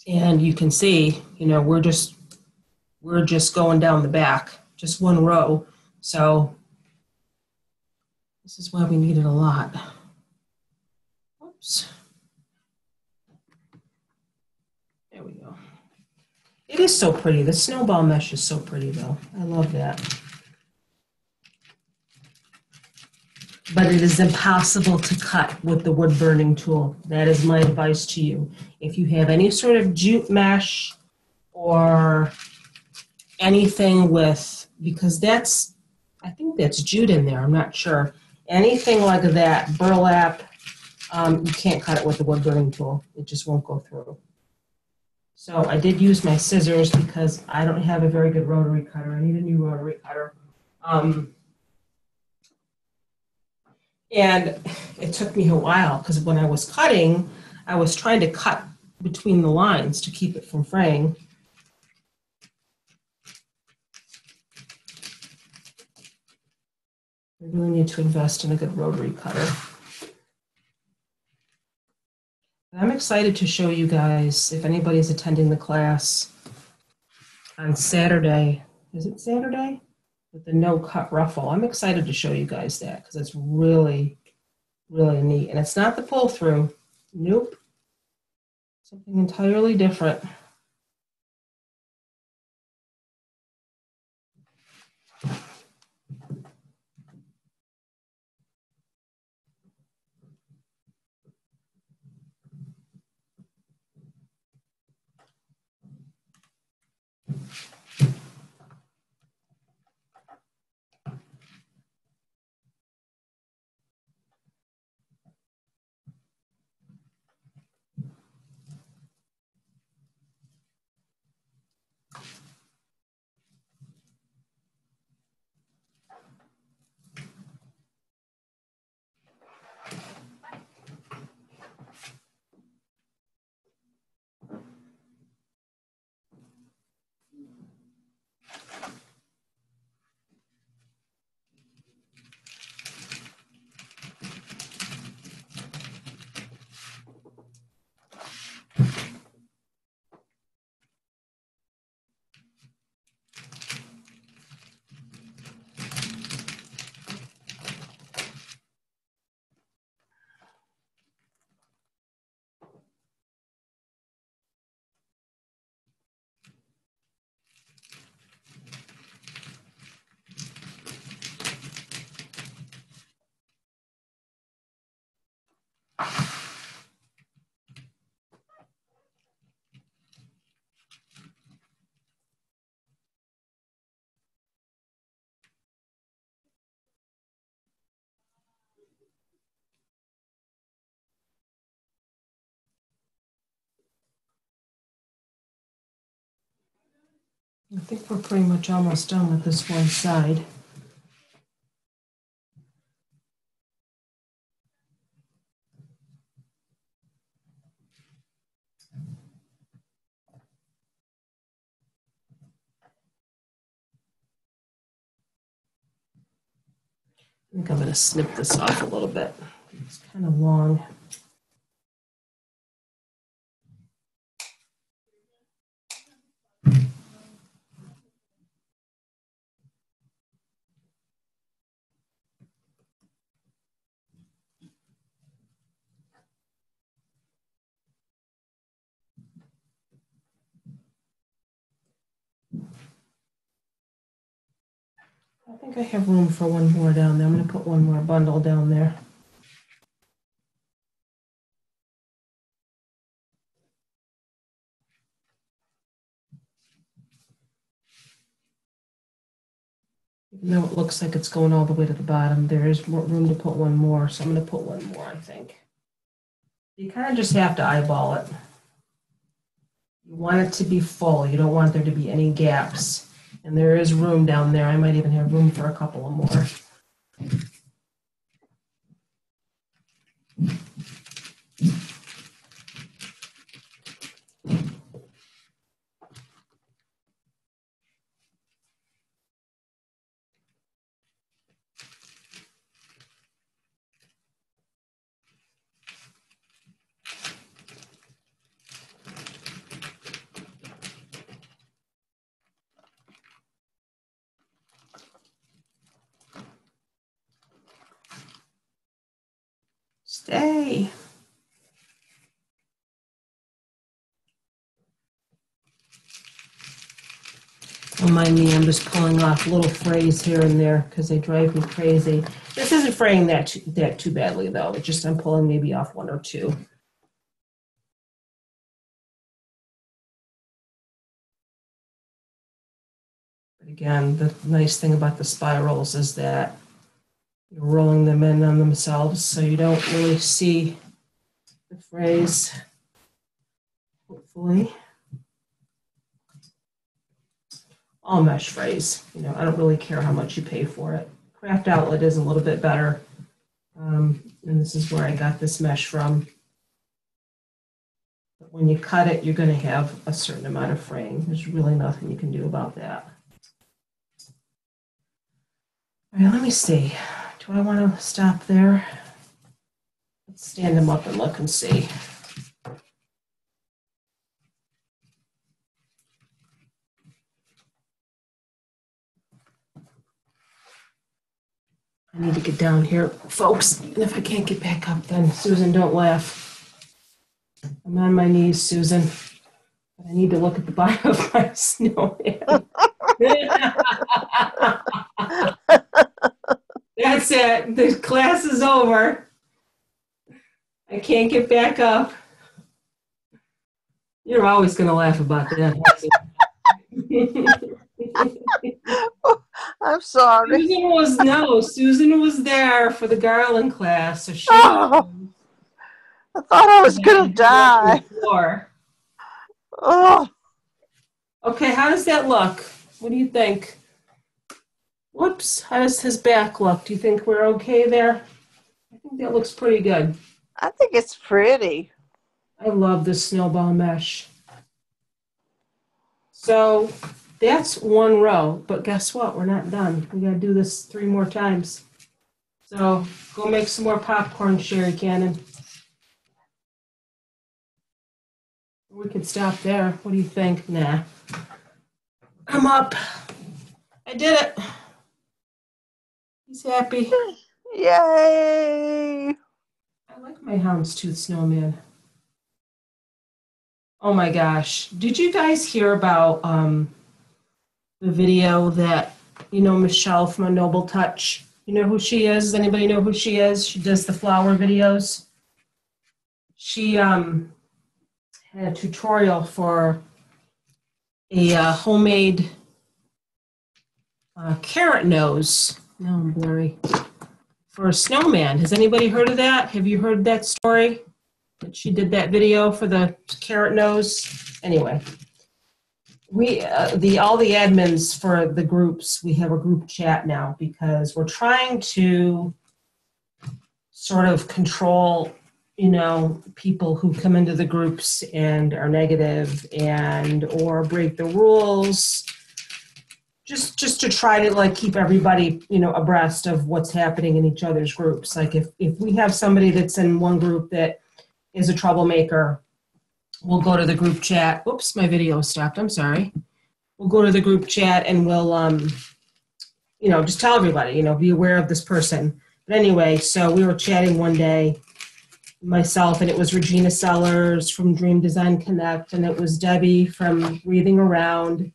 And you can see, you know, we're just going down the back, just one row. So this is why we need it a lot. Oops. There we go. It is so pretty. The snowball mesh is so pretty, though. I love that. But it is impossible to cut with the wood burning tool. That is my advice to you. If you have any sort of jute mesh or anything with, because that's, I think that's jute in there, I'm not sure. Anything like that, burlap, you can't cut it with the wood burning tool. It just won't go through. So I did use my scissors because I don't have a very good rotary cutter. I need a new rotary cutter. And it took me a while because when I was cutting, I was trying to cut between the lines to keep it from fraying. I really need to invest in a good rotary cutter. I'm excited to show you guys, if anybody's attending the class on Saturday. Is it Saturday? With the no-cut ruffle. I'm excited to show you guys that because it's really, really neat. And it's not the pull-through. Nope. Something entirely different. I think we're pretty much almost done with this one side. I think I'm going to snip this off a little bit. It's kind of long. I think I have room for one more down there. I'm going to put one more bundle down there. Even though it looks like it's going all the way to the bottom, there is more room to put one more, so I'm going to put one more, I think. You kind of just have to eyeball it. You want it to be full. You don't want there to be any gaps. And there is room down there. I might even have room for a couple of more. Stay. Don't mind me, I'm just pulling off little frays here and there because they drive me crazy. This isn't fraying that too badly though. It's just I'm pulling maybe off one or two. But again, the nice thing about the spirals is that you're rolling them in on themselves, so you don't really see the frays, hopefully. All mesh frays, you know, I don't really care how much you pay for it. Craft Outlet is a little bit better, and this is where I got this mesh from. But when you cut it, you're going to have a certain amount of fraying. There's really nothing you can do about that. All right, let me see. Do I want to stop there? Let's stand them up and look and see. I need to get down here, folks. And if I can't get back up, then Susan, don't laugh. I'm on my knees, Susan. But I need to look at the bottom of my snowman. That's it. The class is over. I can't get back up. You're always going to laugh about that. I'm sorry. Susan was there for the Garland class. So she Oh, I thought I was going to die. Oh. Okay, how does that look? What do you think? Whoops, how does his back look? Do you think we're okay there? I think that looks pretty good. I think it's pretty. I love this snowball mesh. So that's one row, but guess what? We're not done. We got to do this 3 more times. So go make some more popcorn, Sherry Cannon. We could stop there. What do you think? Nah. I'm up. I did it. He's happy. Yay! I like my houndstooth snowman. Oh my gosh. Did you guys hear about the video that, you know, Michelle from A Noble Touch? You know who she is? Does anybody know who she is? She does the flower videos. She had a tutorial for a homemade carrot nose. No, I'm blurry. For a snowman. Has anybody heard of that? Have you heard that story? That she did that video for the carrot nose? Anyway, we all the admins for the groups, we have a group chat now because we're trying to sort of control, you know, people who come into the groups and are negative and or break the rules, just to try to like keep everybody, you know, abreast of what's happening in each other's groups. Like if we have somebody that's in one group that is a troublemaker, we'll go to the group chat. Oops, my video stopped. I'm sorry. We'll go to the group chat and we'll, you know, just tell everybody, you know, be aware of this person. But anyway, so we were chatting one day, myself, and it was Regina Sellers from Dream Design Connect, and it was Debbie from Wreathing Around.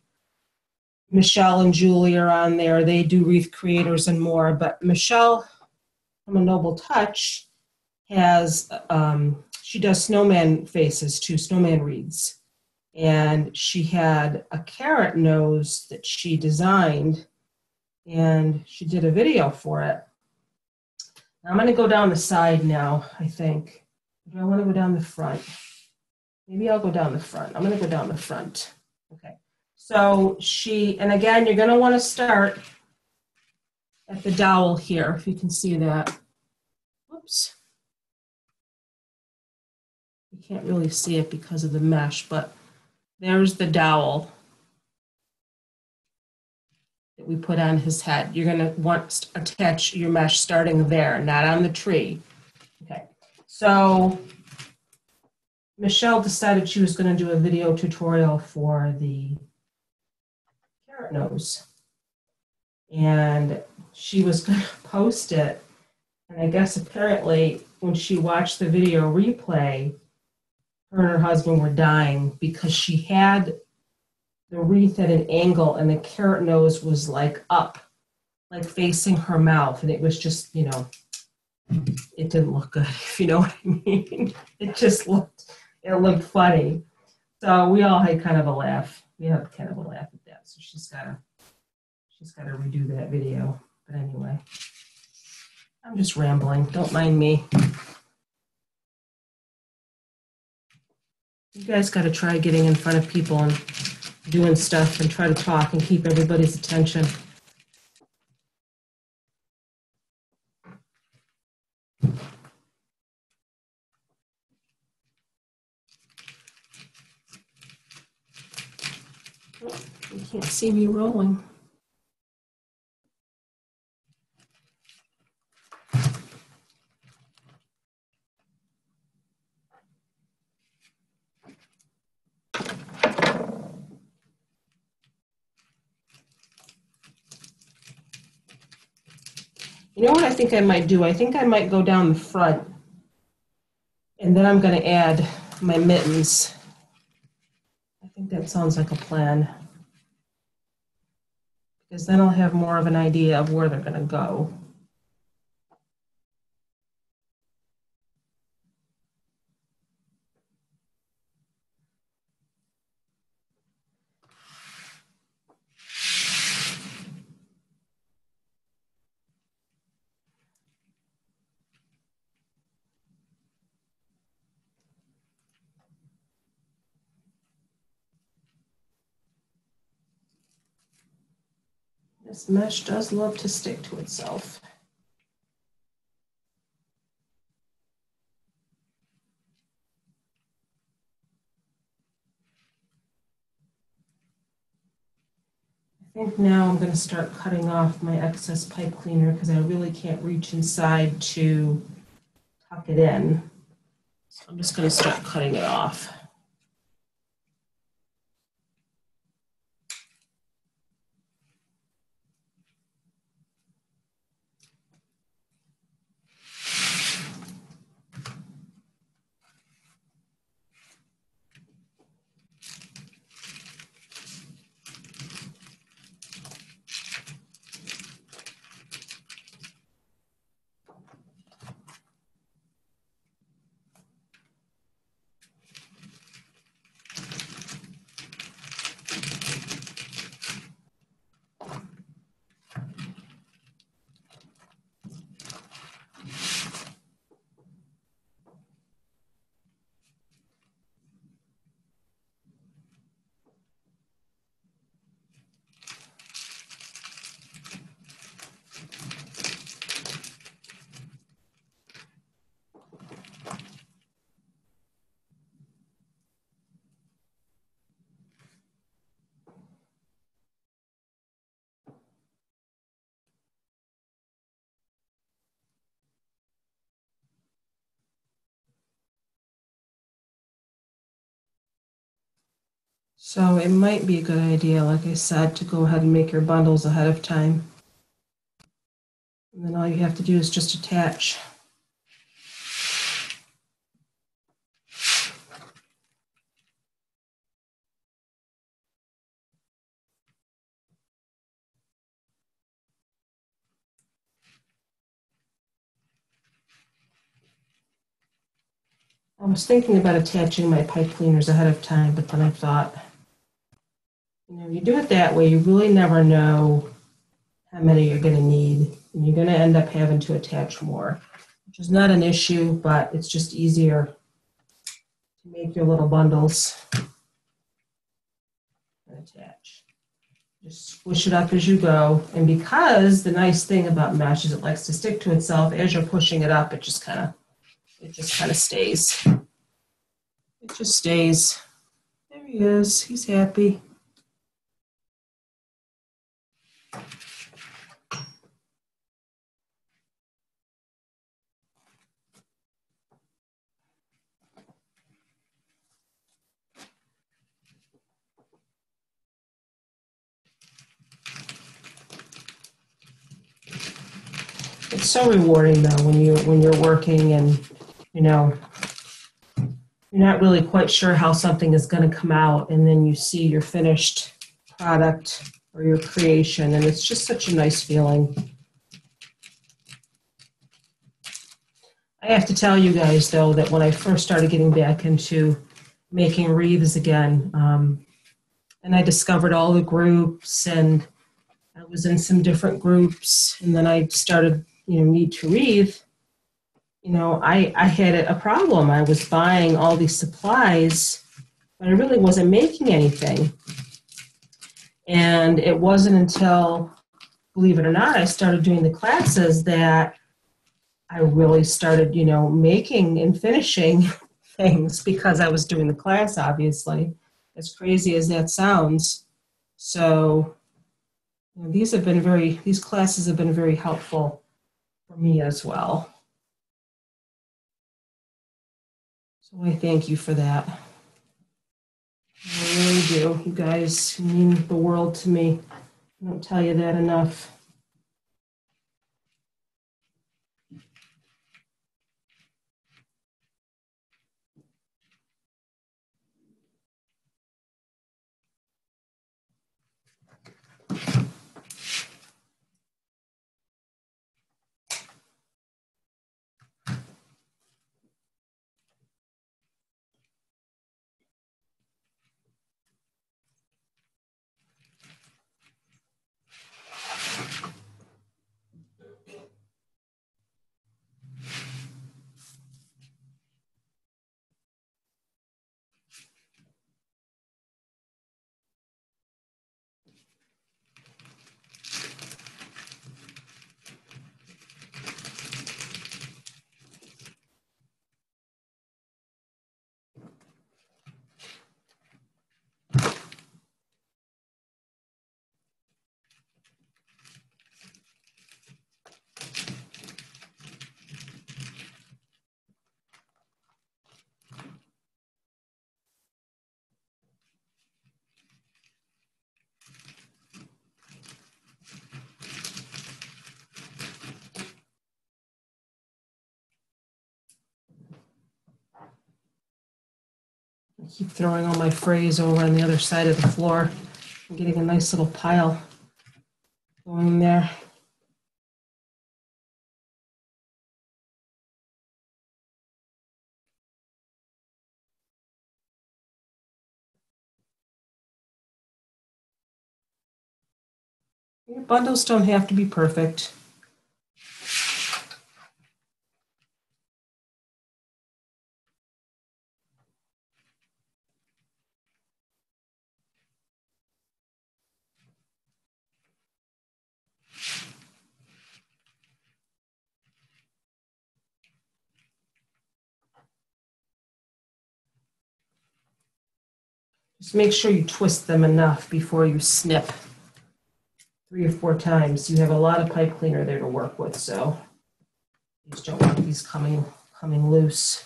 Michelle and Julie are on there. They do Wreath Creators and more. But Michelle from A Noble Touch has, she does snowman faces too, snowman wreaths. And she had a carrot nose that she designed, and she did a video for it. Now I'm going to go down the side now, I think. Do I want to go down the front? Maybe I'll go down the front. I'm going to go down the front. Okay. So she, and again, you're going to want to start at the dowel here, if you can see that. Whoops. You can't really see it because of the mesh, but there's the dowel that we put on his head. You're going to want to attach your mesh starting there, not on the tree. Okay. So Michelle decided she was going to do a video tutorial for the carrot nose. And she was going to post it. And I guess apparently when she watched the video replay, her and her husband were dying because she had the wreath at an angle and the carrot nose was like up, like facing her mouth. And it was just, you know, it didn't look good, if you know what I mean. It looked funny. So we all had kind of a laugh. We had kind of a laugh at that. So she's got to redo that video. But anyway, I'm just rambling. Don't mind me. You guys got to try getting in front of people and doing stuff and try to talk and keep everybody's attention. You can't see me rolling. You know what I think I might do? I think I might go down the front, and then I'm going to add my mittens. I think that sounds like a plan, because then I'll have more of an idea of where they're going to go. This mesh does love to stick to itself. I think now I'm going to start cutting off my excess pipe cleaner because I really can't reach inside to tuck it in. So I'm just going to start cutting it off. So it might be a good idea, like I said, to go ahead and make your bundles ahead of time. And then all you have to do is just attach. I was thinking about attaching my pipe cleaners ahead of time, but then I thought, you do it that way, you really never know how many you're going to need, and you're going to end up having to attach more, which is not an issue, but it's just easier to make your little bundles and attach. Just squish it up as you go, and because the nice thing about mesh is it likes to stick to itself, as you're pushing it up, it just kind of stays. It just stays. There he is. He's happy. It's so rewarding though when you're working and you're not really quite sure how something is going to come out, and then you see your finished product or your creation, and it's just such a nice feeling. I have to tell you guys though that when I first started getting back into making wreaths again, and I discovered all the groups, and I was in some different groups, and then I started Need to Wreathe. I had a problem. I was buying all these supplies, but I really wasn't making anything. And it wasn't until, believe it or not, I started doing the classes that I really started, making and finishing things because I was doing the class, obviously, as crazy as that sounds. So these classes have been very helpful for me as well. So I thank you for that. I really do. You guys mean the world to me. I don't tell you that enough. I keep throwing all my frays over on the other side of the floor and getting a nice little pile going there. Your bundles don't have to be perfect. Just make sure you twist them enough before you snip 3 or 4 times. You have a lot of pipe cleaner there to work with, so you just don't want these coming loose.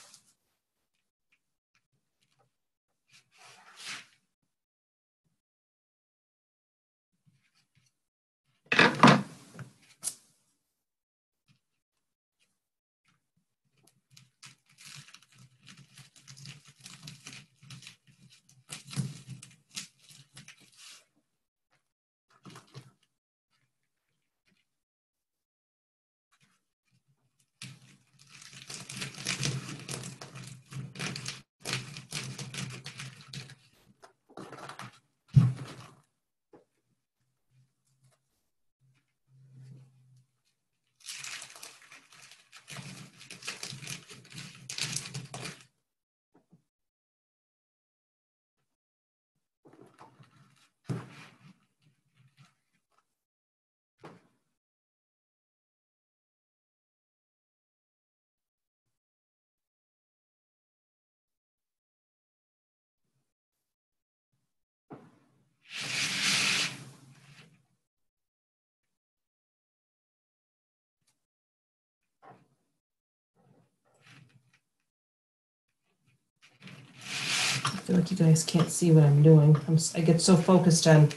feel like you guys can't see what I'm doing. I get so focused on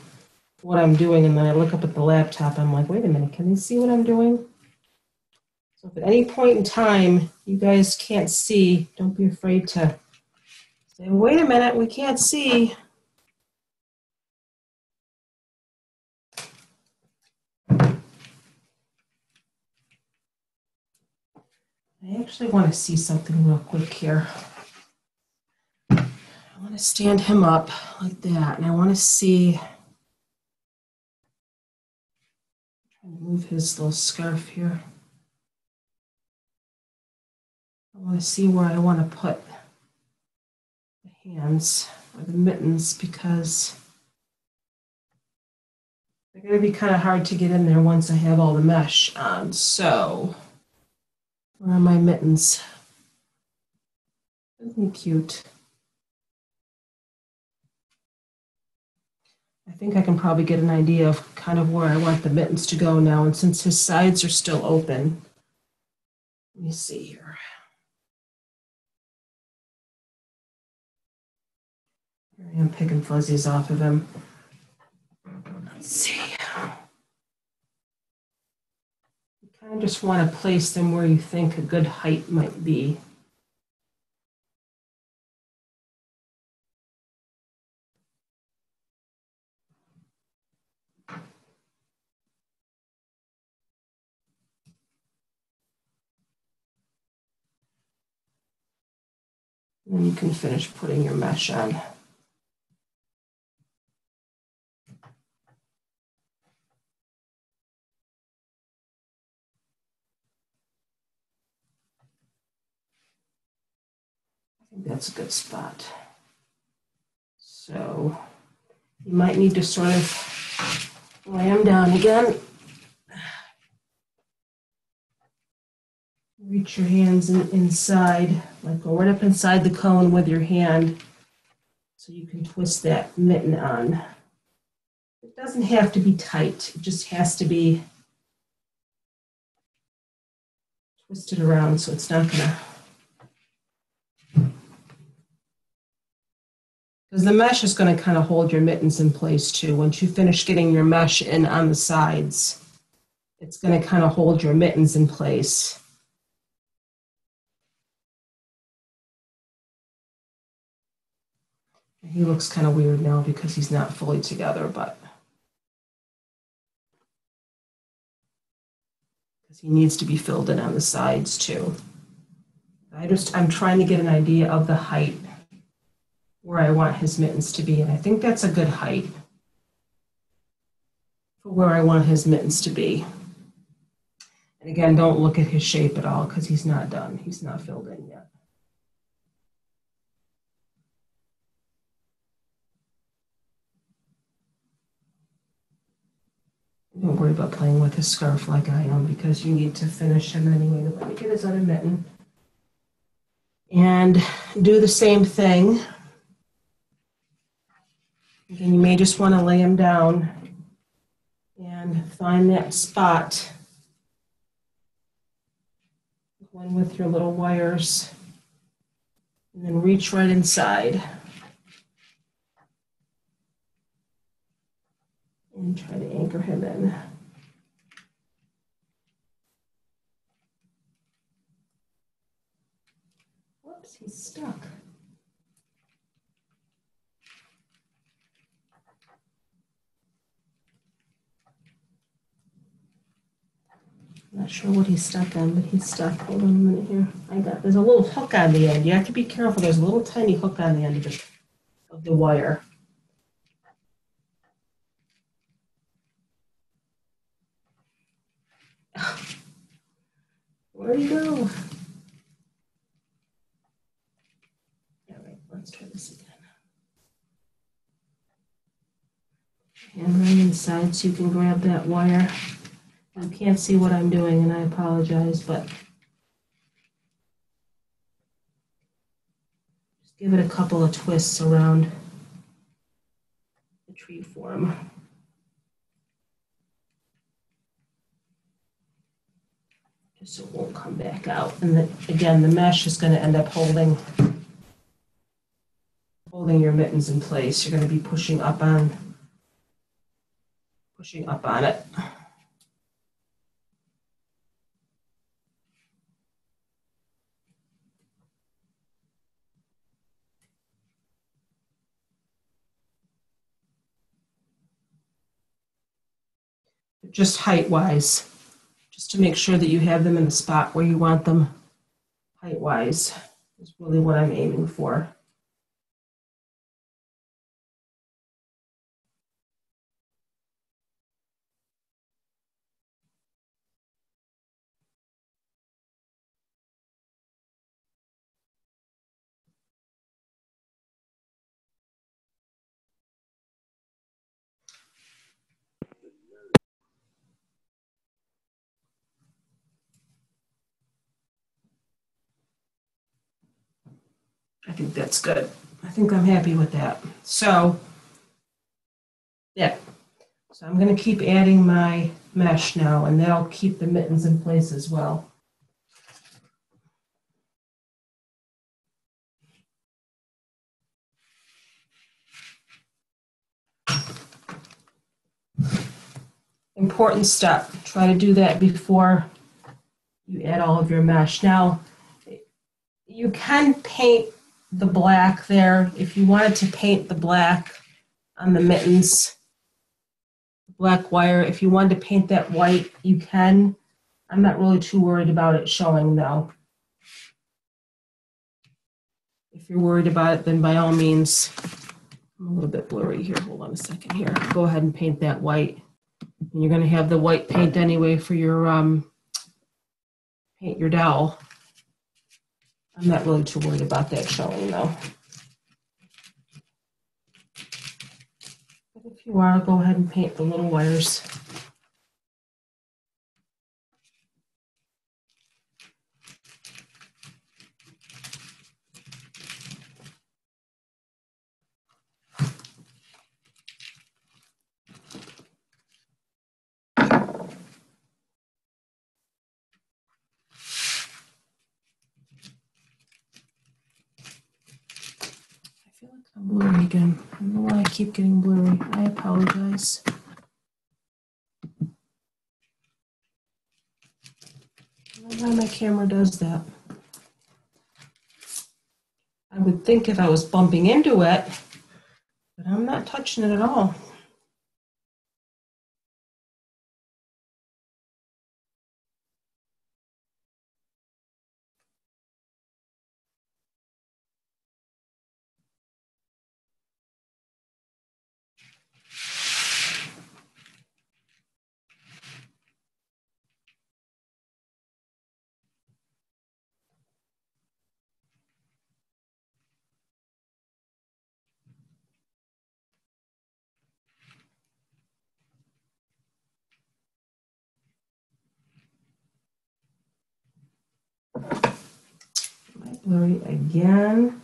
what I'm doing, and then I look up at the laptop. I'm like, wait a minute, can they see what I'm doing? So if at any point in time you guys can't see, don't be afraid to say, wait a minute, we can't see. I actually want to see something real quick here. I want to stand him up like that, and I want to see, trying to move his little scarf here. I want to see where I want to put the hands or the mittens, because they're going to be kind of hard to get in there once I have all the mesh on. So, where are my mittens? Isn't he cute? I think I can probably get an idea of kind of where I want the mittens to go now. And since his sides are still open, let me see here. Here I am picking fuzzies off of him. Let's see. You kind of just want to place them where you think a good height might be. And then you can finish putting your mesh on. I think that's a good spot. So you might need to sort of lay them down again. Reach your hands inside, like go right up inside the cone with your hand so you can twist that mitten on. It doesn't have to be tight, it just has to be twisted around so it's not gonna, because the mesh is gonna kind of hold your mittens in place too. Once you finish getting your mesh in on the sides, it's gonna kind of hold your mittens in place. He looks kind of weird now because he's not fully together, but because he needs to be filled in on the sides too. I'm trying to get an idea of the height where I want his mittens to be, and I think that's a good height for where I want his mittens to be. And again, don't look at his shape at all because he's not done. He's not filled in yet. Don't worry about playing with his scarf like I am, because you need to finish him anyway. Let me get his other mitten. And do the same thing. Again, you may just want to lay him down and find that spot. Go in with your little wires and then reach right inside. And try to anchor him in. Whoops, he's stuck. Not sure what he's stuck on, but he's stuck. Hold on a minute here. There's a little hook on the end. You have to be careful. There's a little tiny hook on the end of the wire. Where'd he go? All right, let's try this again. And right inside so you can grab that wire. You can't see what I'm doing, and I apologize, but just give it a couple of twists around the tree form. Just so it won't come back out. And then again, the mesh is going to end up holding holding your mittens in place. You're going to be pushing up on it. Just height-wise, just to make sure that you have them in the spot where you want them height-wise is really what I'm aiming for. I think that's good. I think I'm happy with that. So, yeah. So I'm going to keep adding my mesh now, and that'll keep the mittens in place as well. Important step. Try to do that before you add all of your mesh. Now, you can paint the black there. If you wanted to paint the black on the mittens, black wire, if you wanted to paint that white, you can. I'm not really too worried about it showing though. If you're worried about it, then by all means, I'm a little bit blurry here. Hold on a second here. Go ahead and paint that white. And you're going to have the white paint anyway for your paint your dowel. I'm not really too worried about that showing though. But if you are, go ahead and paint the little wires. I feel like I'm blurry again. I don't know why I keep getting blurry. I apologize. I don't know why my camera does that. I would think if I was bumping into it, but I'm not touching it at all. Blurry again.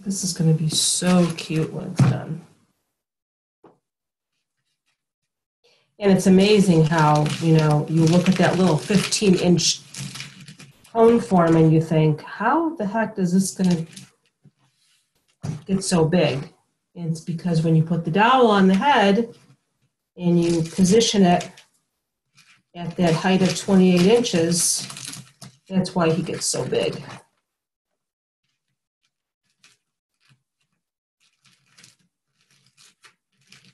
This is going to be so cute when it's done. And it's amazing how, you know, you look at that little 15-inch cone form and you think, how the heck is this going to get so big? And it's because when you put the dowel on the head and you position it at that height of 28 inches, that's why he gets so big.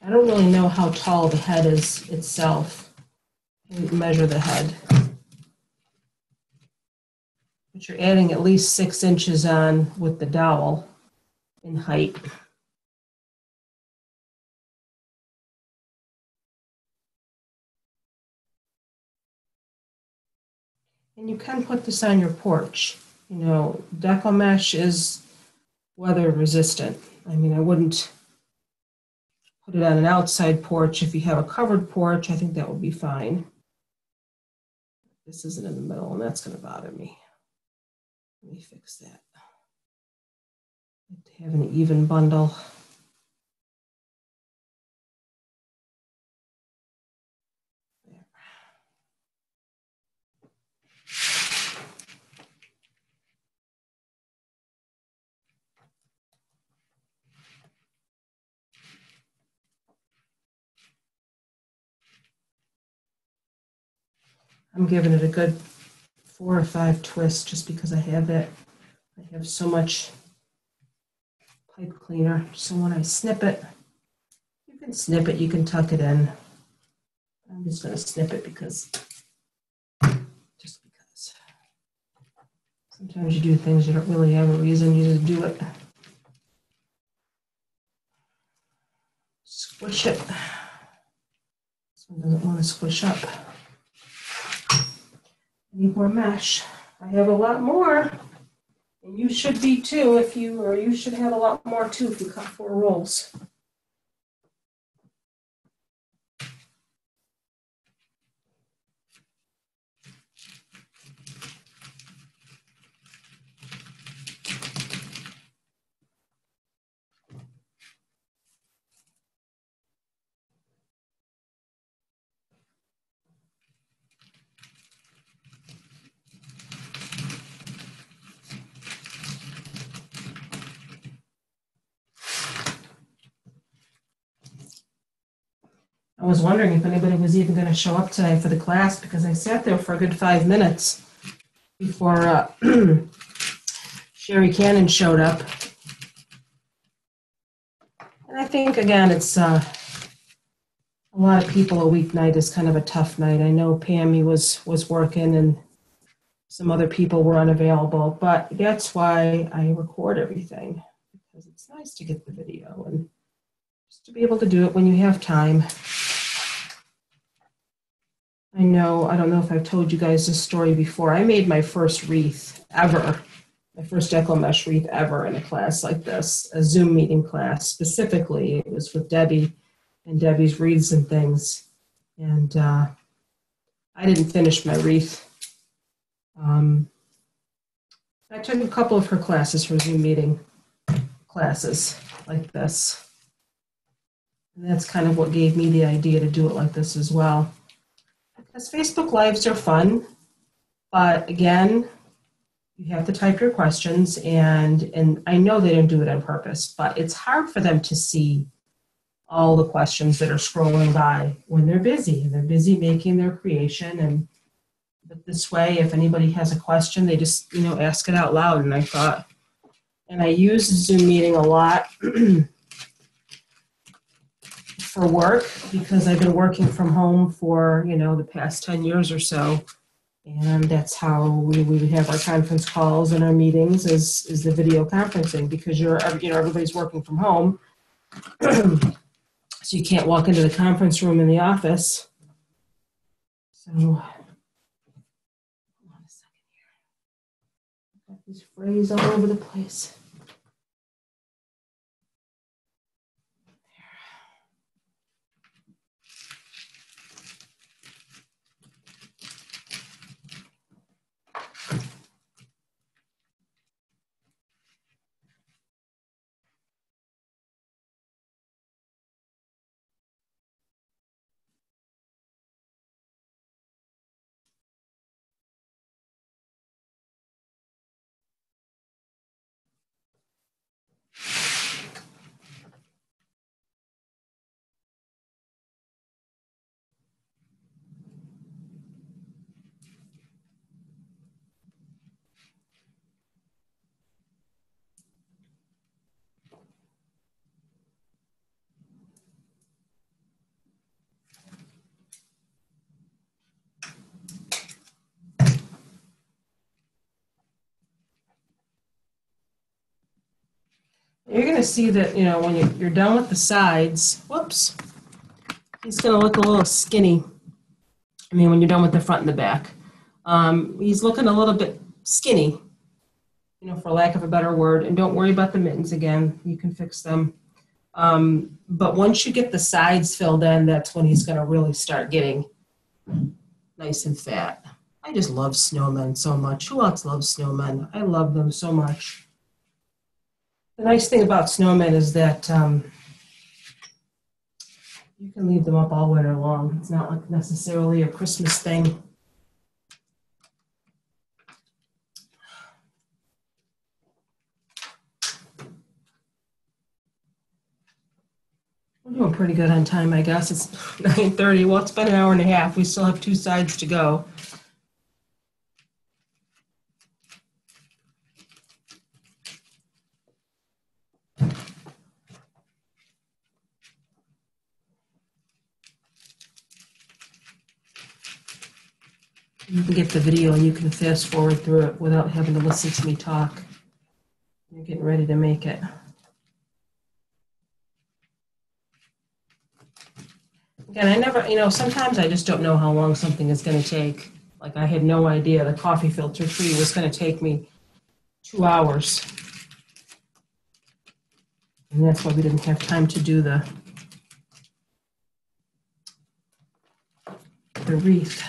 I don't really know how tall the head is itself. I didn't measure the head. But you're adding at least 6 inches on with the dowel in height. And you can put this on your porch. You know, deco mesh is weather resistant. I mean, I wouldn't put it on an outside porch. If you have a covered porch, I think that would be fine. This isn't in the middle, and that's going to bother me. Let me fix that. I like to have an even bundle. There. I'm giving it a good 4 or 5 twists just because I have that. I have so much pipe cleaner. So when I snip it, you can snip it, you can tuck it in. I'm just going to snip it because, just because. Sometimes you do things you don't really have a reason, you just do it. Squish it. This one doesn't want to squish up. Need more mesh. I have a lot more, and you should be too if you, or you should have a lot more too if you cut 4 rolls. I was wondering if anybody was even going to show up today for the class because I sat there for a good 5 minutes before Sherry Cannon showed up. And I think, again, it's a lot of people a weeknight is kind of a tough night. I know Pammy was working and some other people were unavailable, but that's why I record everything because it's nice to get the video and just to be able to do it when you have time. I know, I don't know if I've told you guys this story before. I made my first wreath ever, my first Echo Mesh wreath ever in a class like this, a Zoom meeting class. Specifically, it was with Debbie and Debbie's Wreaths and things. And I didn't finish my wreath. I took a couple of her classes for Zoom meeting classes like this. And that's kind of what gave me the idea to do it like this as well. Because Facebook Lives are fun, but again, you have to type your questions, and I know they didn't do it on purpose, but it's hard for them to see all the questions that are scrolling by when they're busy, and they're busy making their creation. But this way, if anybody has a question, they just, ask it out loud. And I thought, and I use Zoom meeting a lot for work because I've been working from home for, the past 10 years or so. And that's how we have our conference calls and our meetings is the video conferencing because everybody's working from home. So you can't walk into the conference room in the office. So, hold on a second here. I've got these frays all over the place. You're going to see that, when you're done with the sides, whoops, he's going to look a little skinny. When you're done with the front and the back. He's looking a little bit skinny, for lack of a better word. And don't worry about the mittens again. You can fix them. But once you get the sides filled in, that's when he's going to really start getting nice and fat. I just love snowmen so much. Who else loves snowmen? I love them so much. The nice thing about snowmen is that you can leave them up all winter long. It's not like necessarily a Christmas thing. We're doing pretty good on time, I guess. It's 9:30. Well, it's been an hour and a half. We still have 2 sides to go. You can get the video and you can fast forward through it without having to listen to me talk. You're getting ready to make it. Again, I never, sometimes I just don't know how long something is going to take. Like I had no idea the coffee filter tree was going to take me 2 hours. And that's why we didn't have time to do the wreath.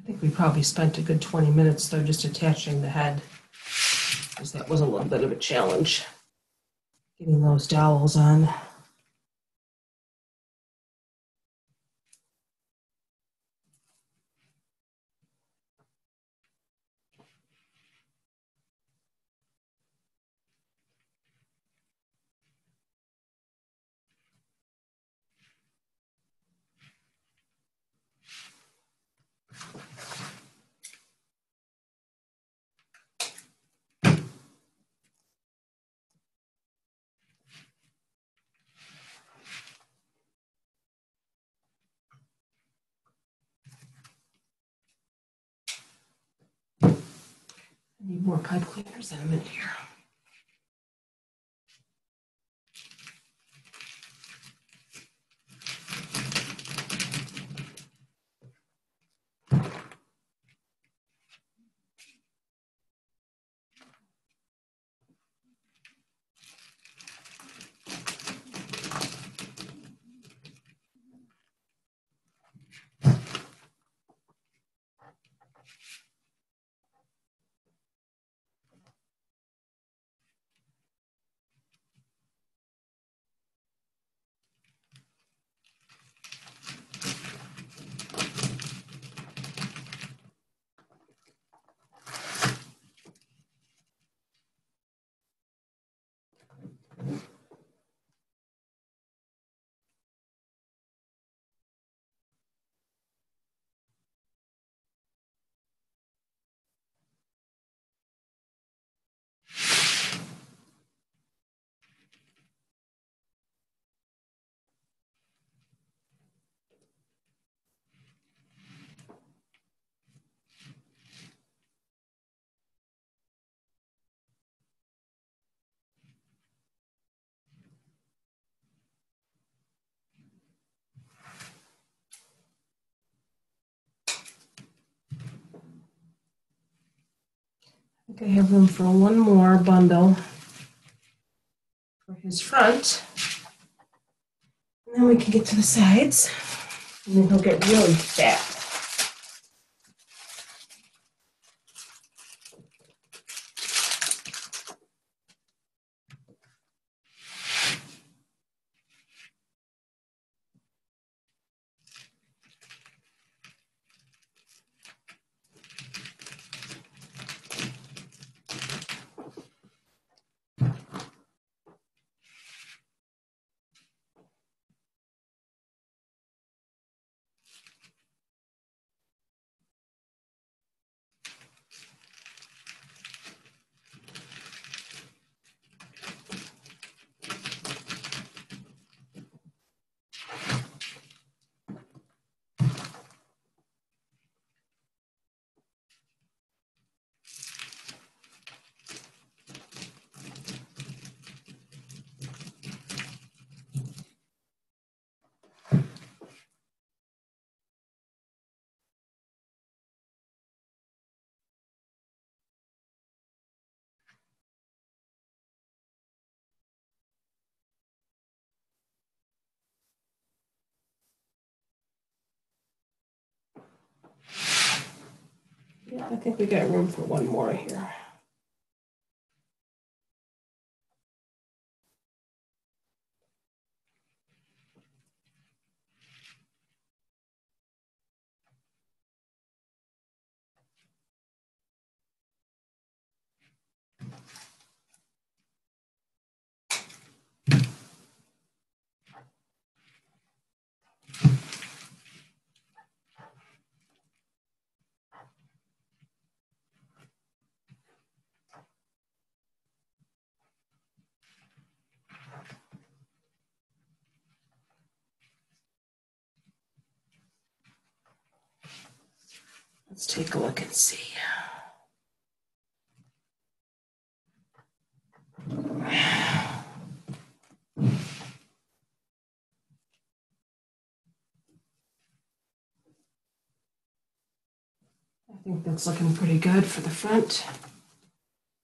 I think we probably spent a good 20 minutes though just attaching the head, because that was a little bit of a challenge, getting those dowels on. I need more pipe cleaners in a minute here. I think I have room for one more bundle for his front. And then we can get to the sides. And then he'll get really fat. Yeah, I think we got room for one more here. Let's take a look and see. I think that's looking pretty good for the front.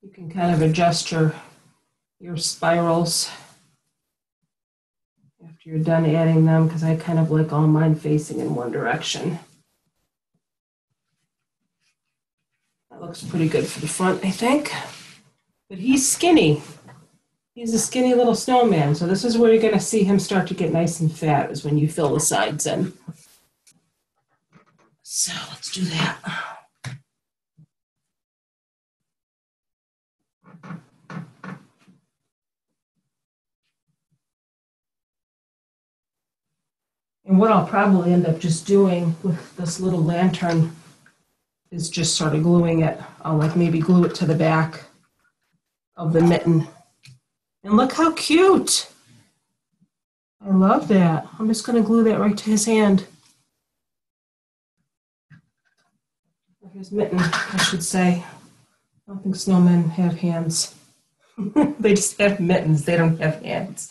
You can kind of adjust your spirals after you're done adding them, because I kind of like all mine facing in one direction. That looks pretty good for the front, I think. But he's skinny. He's a skinny little snowman, so this is where you're going to see him start to get nice and fat, is when you fill the sides in. So let's do that. And what I'll probably end up just doing with this little lantern is just sort of gluing it. I'll like maybe glue it to the back of the mitten. And look how cute. I love that. I'm just going to glue that right to his hand. Or his mitten, I should say. I don't think snowmen have hands. They just have mittens. They don't have hands.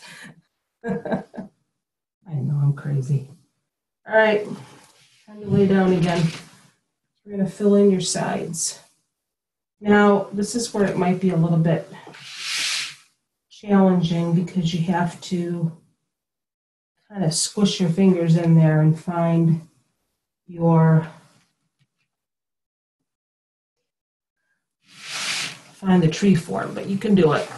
I know, I'm crazy. All right, time to lay down again. We're going to fill in your sides. Now, this is where it might be a little bit challenging, because you have to kind of squish your fingers in there and find the tree form, but you can do it.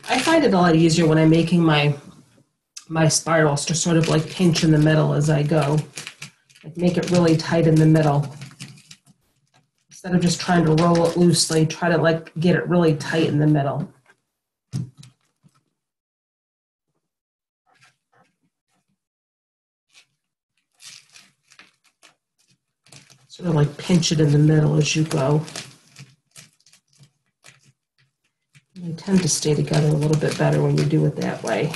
I find it a lot easier when I'm making my spirals to sort of like pinch in the middle as I go. Like make it really tight in the middle. Instead of just trying to roll it loosely, try to like get it really tight in the middle. Sort of like pinch it in the middle as you go. They tend to stay together a little bit better when you do it that way.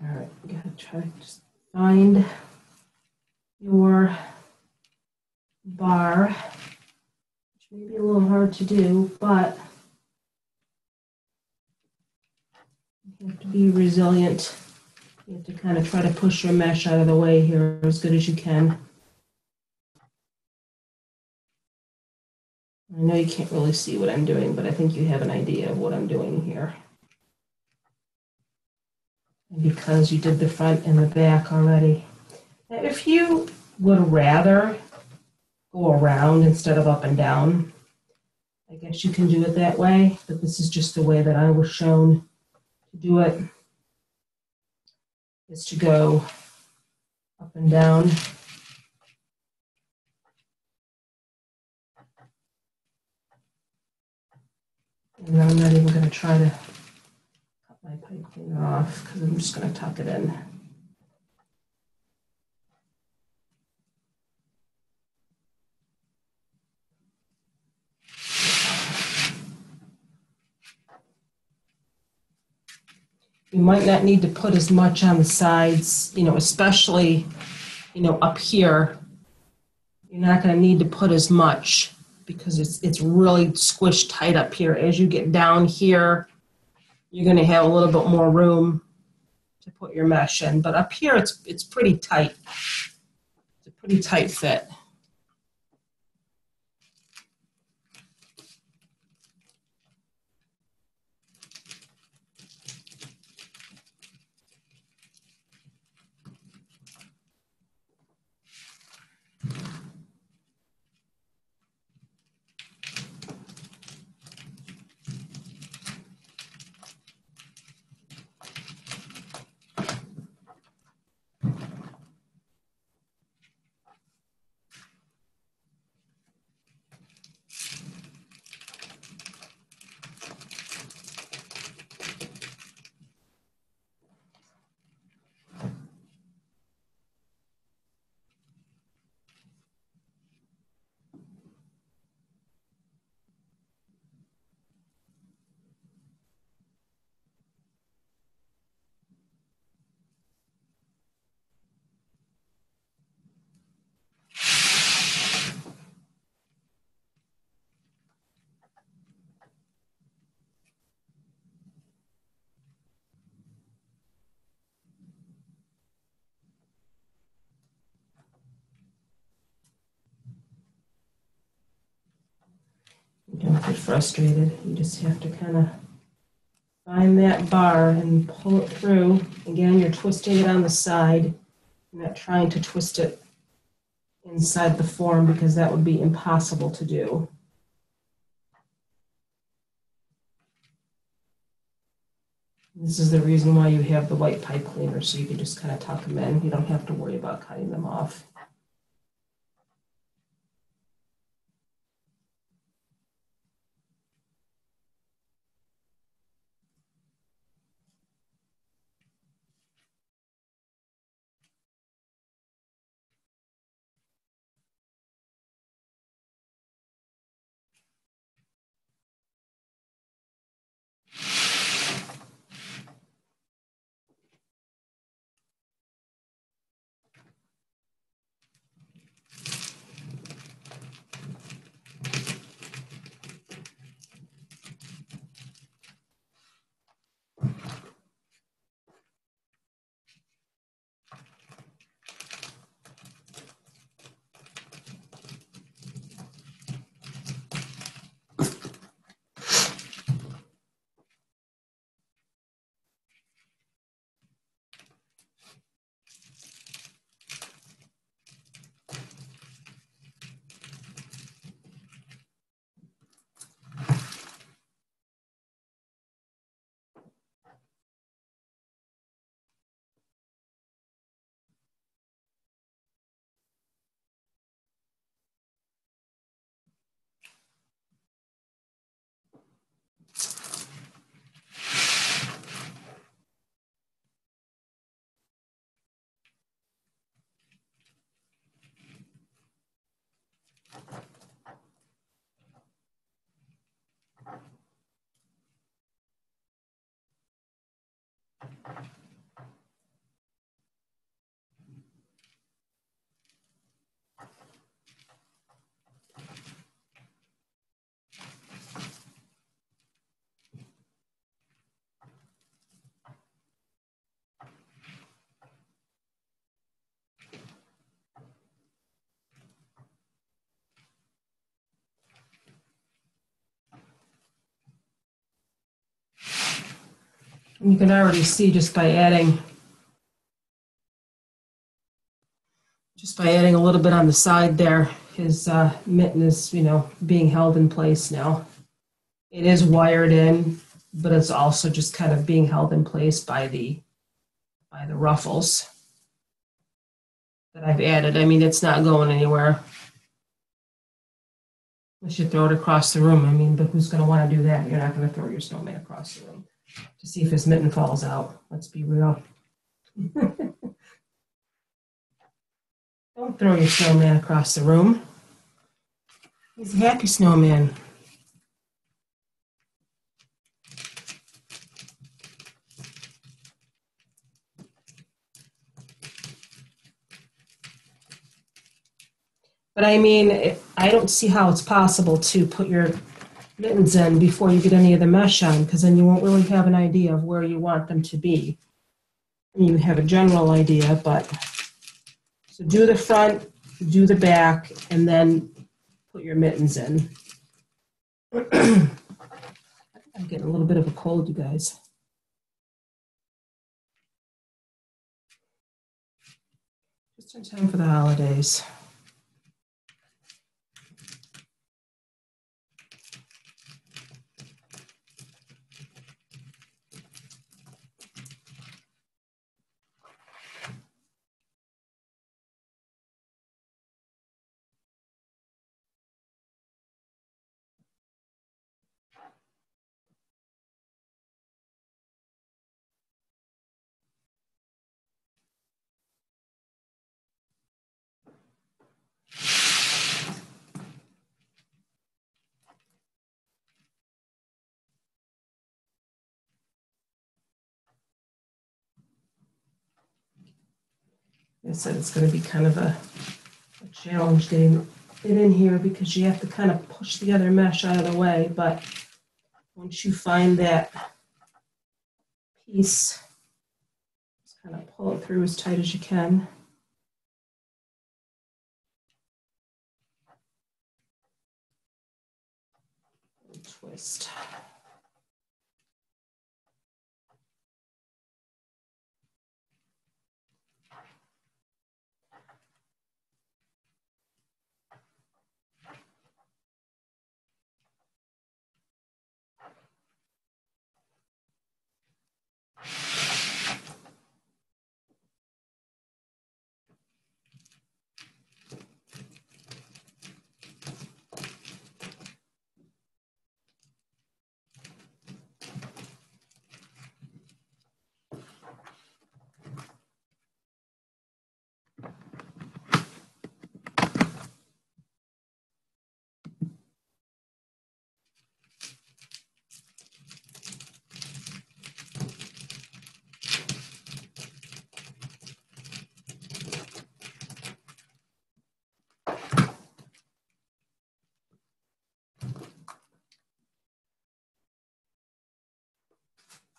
All right, you gotta try to just find your bar, which may be a little hard to do, but you have to be resilient. You have to kind of try to push your mesh out of the way here as good as you can. I know you can't really see what I'm doing, but I think you have an idea of what I'm doing here. And because you did the front and the back already. Now, if you would rather go around instead of up and down, I guess you can do it that way, but this is just the way that I was shown to do it, is to go up and down. And I'm not even going to try to cut my pipe cleaner off, because I'm just going to tuck it in. You might not need to put as much on the sides, especially, up here. You're not going to need to put as much because it's really squished tight up here. As you get down here, you're going to have a little bit more room to put your mesh in. But up here, it's pretty tight. It's a pretty tight fit. You don't get frustrated. You just have to kind of find that bar and pull it through. Again, you're twisting it on the side. You're not trying to twist it inside the form because that would be impossible to do. This is the reason why you have the white pipe cleaner, so you can just kind of tuck them in. You don't have to worry about cutting them off. And you can already see just by adding a little bit on the side there, his mitten is, being held in place now. It is wired in, but it's also just kind of being held in place by the ruffles that I've added. I mean, it's not going anywhere unless you throw it across the room. I mean, but who's going to want to do that? You're not going to throw your snowman across the room to see if his mitten falls out. Let's be real. Don't throw your snowman across the room. He's a happy snowman. But I mean, I don't see how it's possible to put your mittens in before you get any of the mesh on, because then you won't really have an idea of where you want them to be. You have a general idea, but so do the front, do the back, and then put your mittens in. I think I'm getting a little bit of a cold, you guys. Just in time for the holidays. I said it's going to be kind of a challenge getting it in here because you have to kind of push the other mesh out of the way, but once you find that piece, just kind of pull it through as tight as you can. And twist.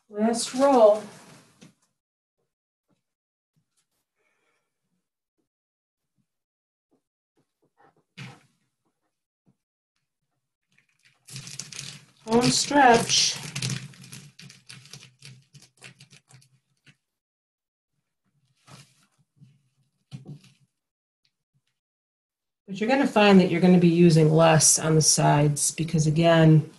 Last roll. Home stretch. But you're going to find that you're going to be using less on the sides because, again,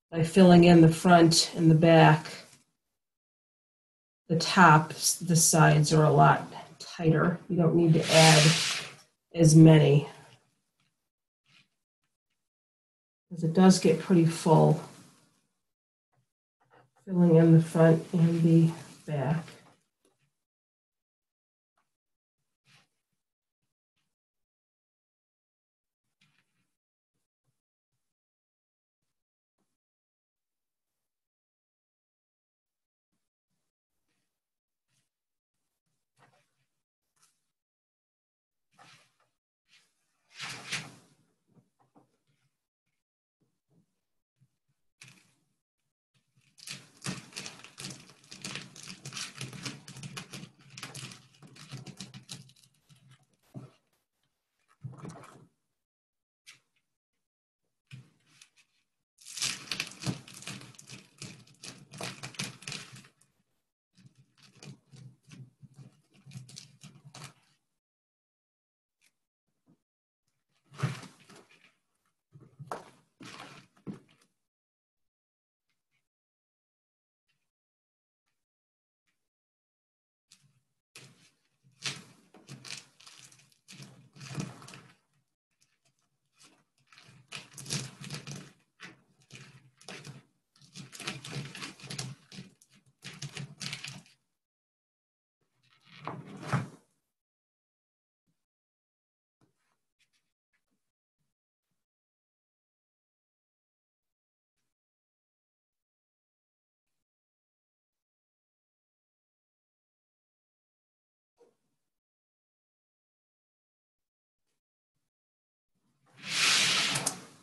by filling in the front and the back, the tops, the sides are a lot tighter. You don't need to add as many because it does get pretty full filling in the front and the back.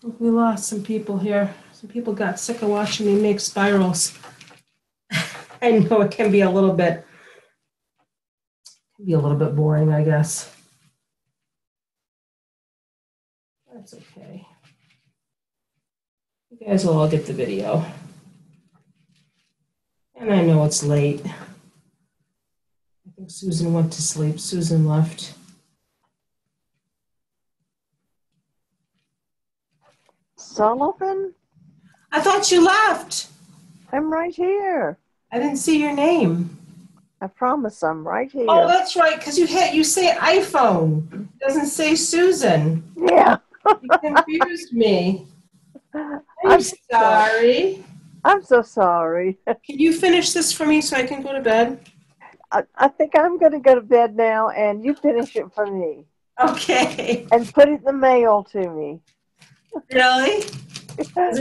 We lost some people here. Some people got sick of watching me make spirals. I know it can be a little bit boring, I guess. That's okay. You guys will all get the video. And I know it's late. I think Susan went to sleep. Susan left. Sullivan? I thought you left. I'm right here. I didn't see your name. I promise I'm right here. Oh, that's right, because you say iPhone. It doesn't say Susan. Yeah. You confused me. I'm I'm sorry. I'm so sorry. Can you finish this for me so I can go to bed? I think I'm going to go to bed now, and you finish it for me. Okay. And put it in the mail to me. Really?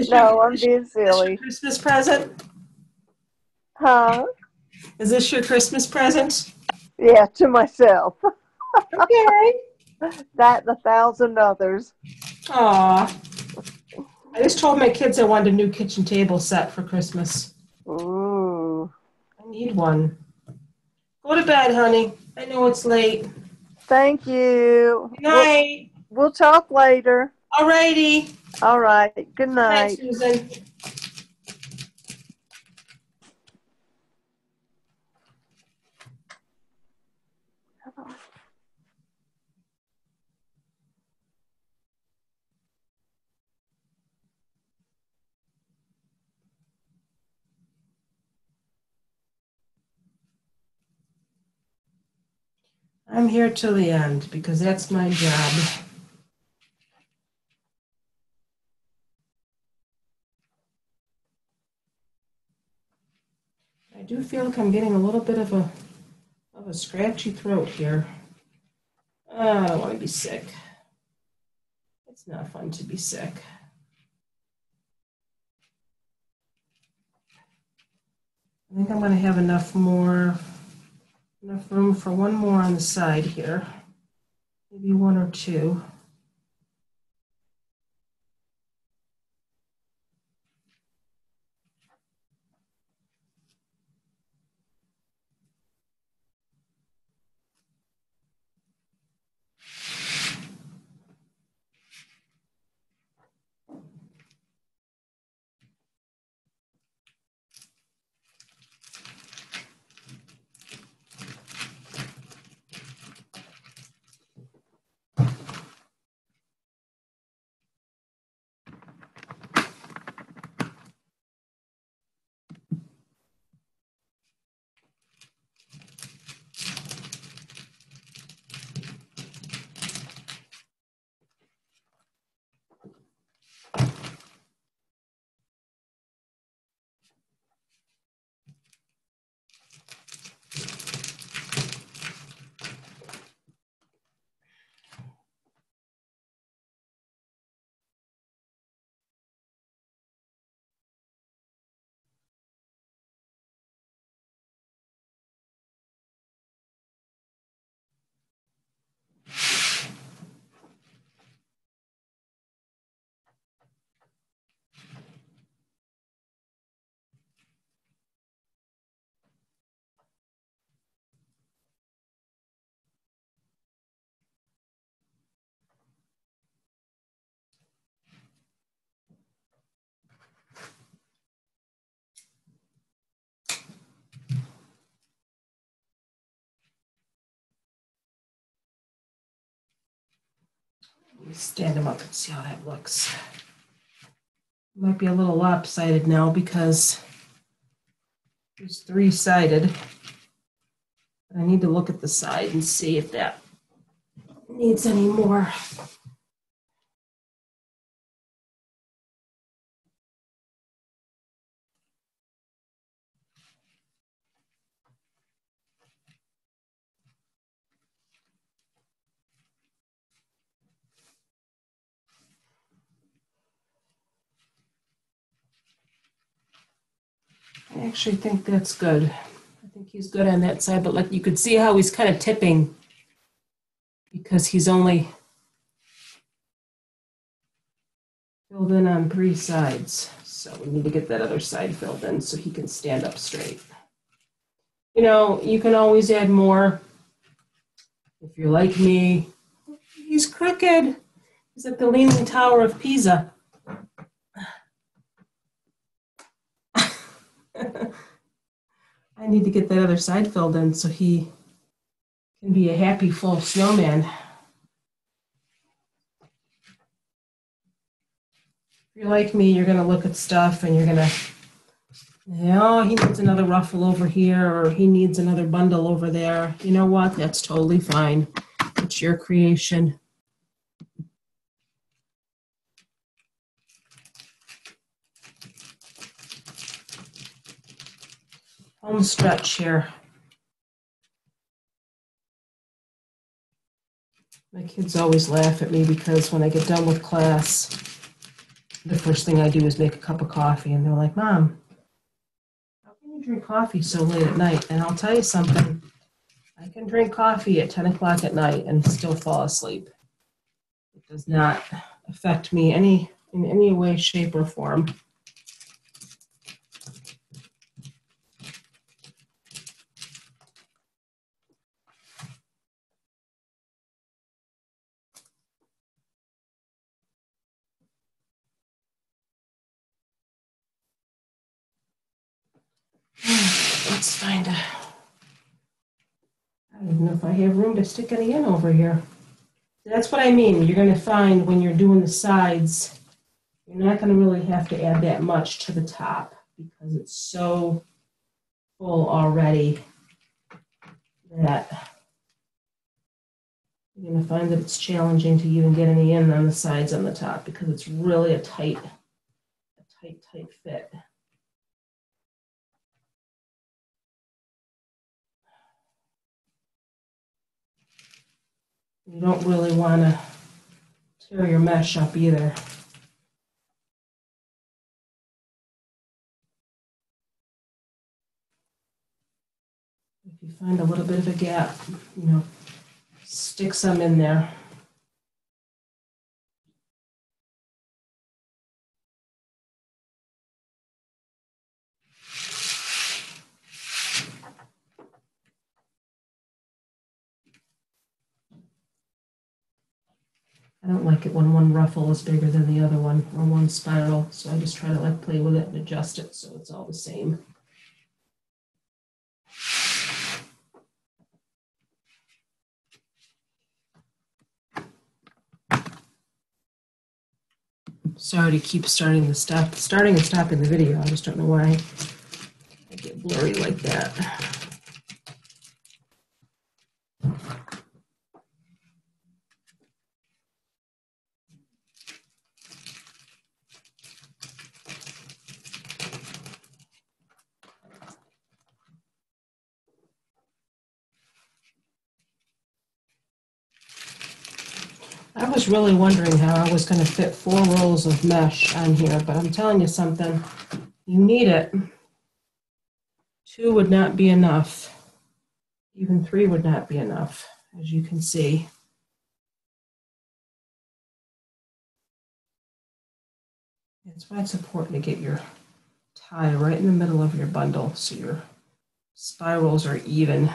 No, I'm being silly. Christmas present? Huh? Is this your Christmas present? Yeah, to myself. Okay. That and 1,000 others. Aw. I just told my kids I wanted a new kitchen table set for Christmas. Ooh. I need one. Go to bed, honey. I know it's late. Thank you. Good night. We'll talk later. All righty. All right. Good Good night, night. Susan. I'm here till the end because that's my job. I do feel like I'm getting a little bit of a scratchy throat here. I don't want to be sick. It's not fun to be sick. I think I'm going to have enough room for one more on the side here. Maybe one or two. Let me stand them up and see how that looks. It might be a little lopsided now because it's three-sided. But I need to look at the side and see if that needs any more. I actually think that's good. I think he's good on that side, but like you could see how he's kind of tipping because he's only filled in on 3 sides. So we need to get that other side filled in so he can stand up straight. You know, you can always add more. If you're like me, he's crooked. He's at the Leaning Tower of Pisa. I need to get that other side filled in so he can be a happy, full snowman. If you're like me, you're going to look at stuff and you're going to, oh, he needs another ruffle over here, or he needs another bundle over there. You know what? That's totally fine. It's your creation. Home stretch here. My kids always laugh at me because when I get done with class, the first thing I do is make a cup of coffee, and they're like, Mom, how can you drink coffee so late at night? And I'll tell you something, I can drink coffee at 10 o'clock at night and still fall asleep. It does not affect me in any way, shape, or form. Let's find a, I don't even know if I have room to stick any in over here. That's what I mean. You're going to find when you're doing the sides, you're not going to really have to add that much to the top because it's so full already that you're going to find that it's challenging to even get any in on the sides on the top because it's really a tight fit. You don't really want to tear your mesh up either. If you find a little bit of a gap, you know, stick some in there. I don't like it when one ruffle is bigger than the other one, or one spiral, so I just try to like play with it and adjust it so it's all the same. Sorry to keep starting and stopping the video. I just don't know why I get blurry like that. I was really wondering how I was going to fit 4 rolls of mesh on here, but I'm telling you something, you need it. 2 would not be enough. Even 3 would not be enough, as you can see. That's why it's important to get your tie right in the middle of your bundle so your spirals are even.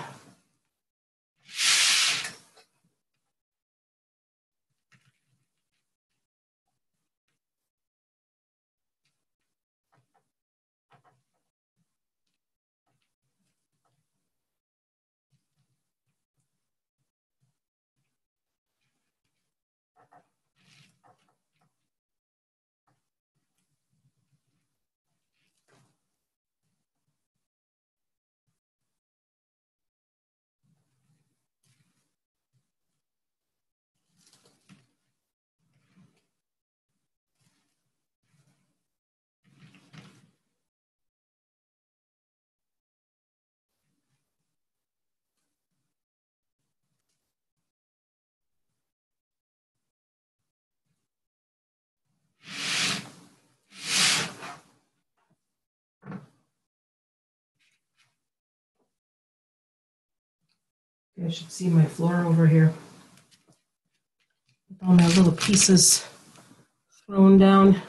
You guys should see my floor over here. With all my little pieces thrown down.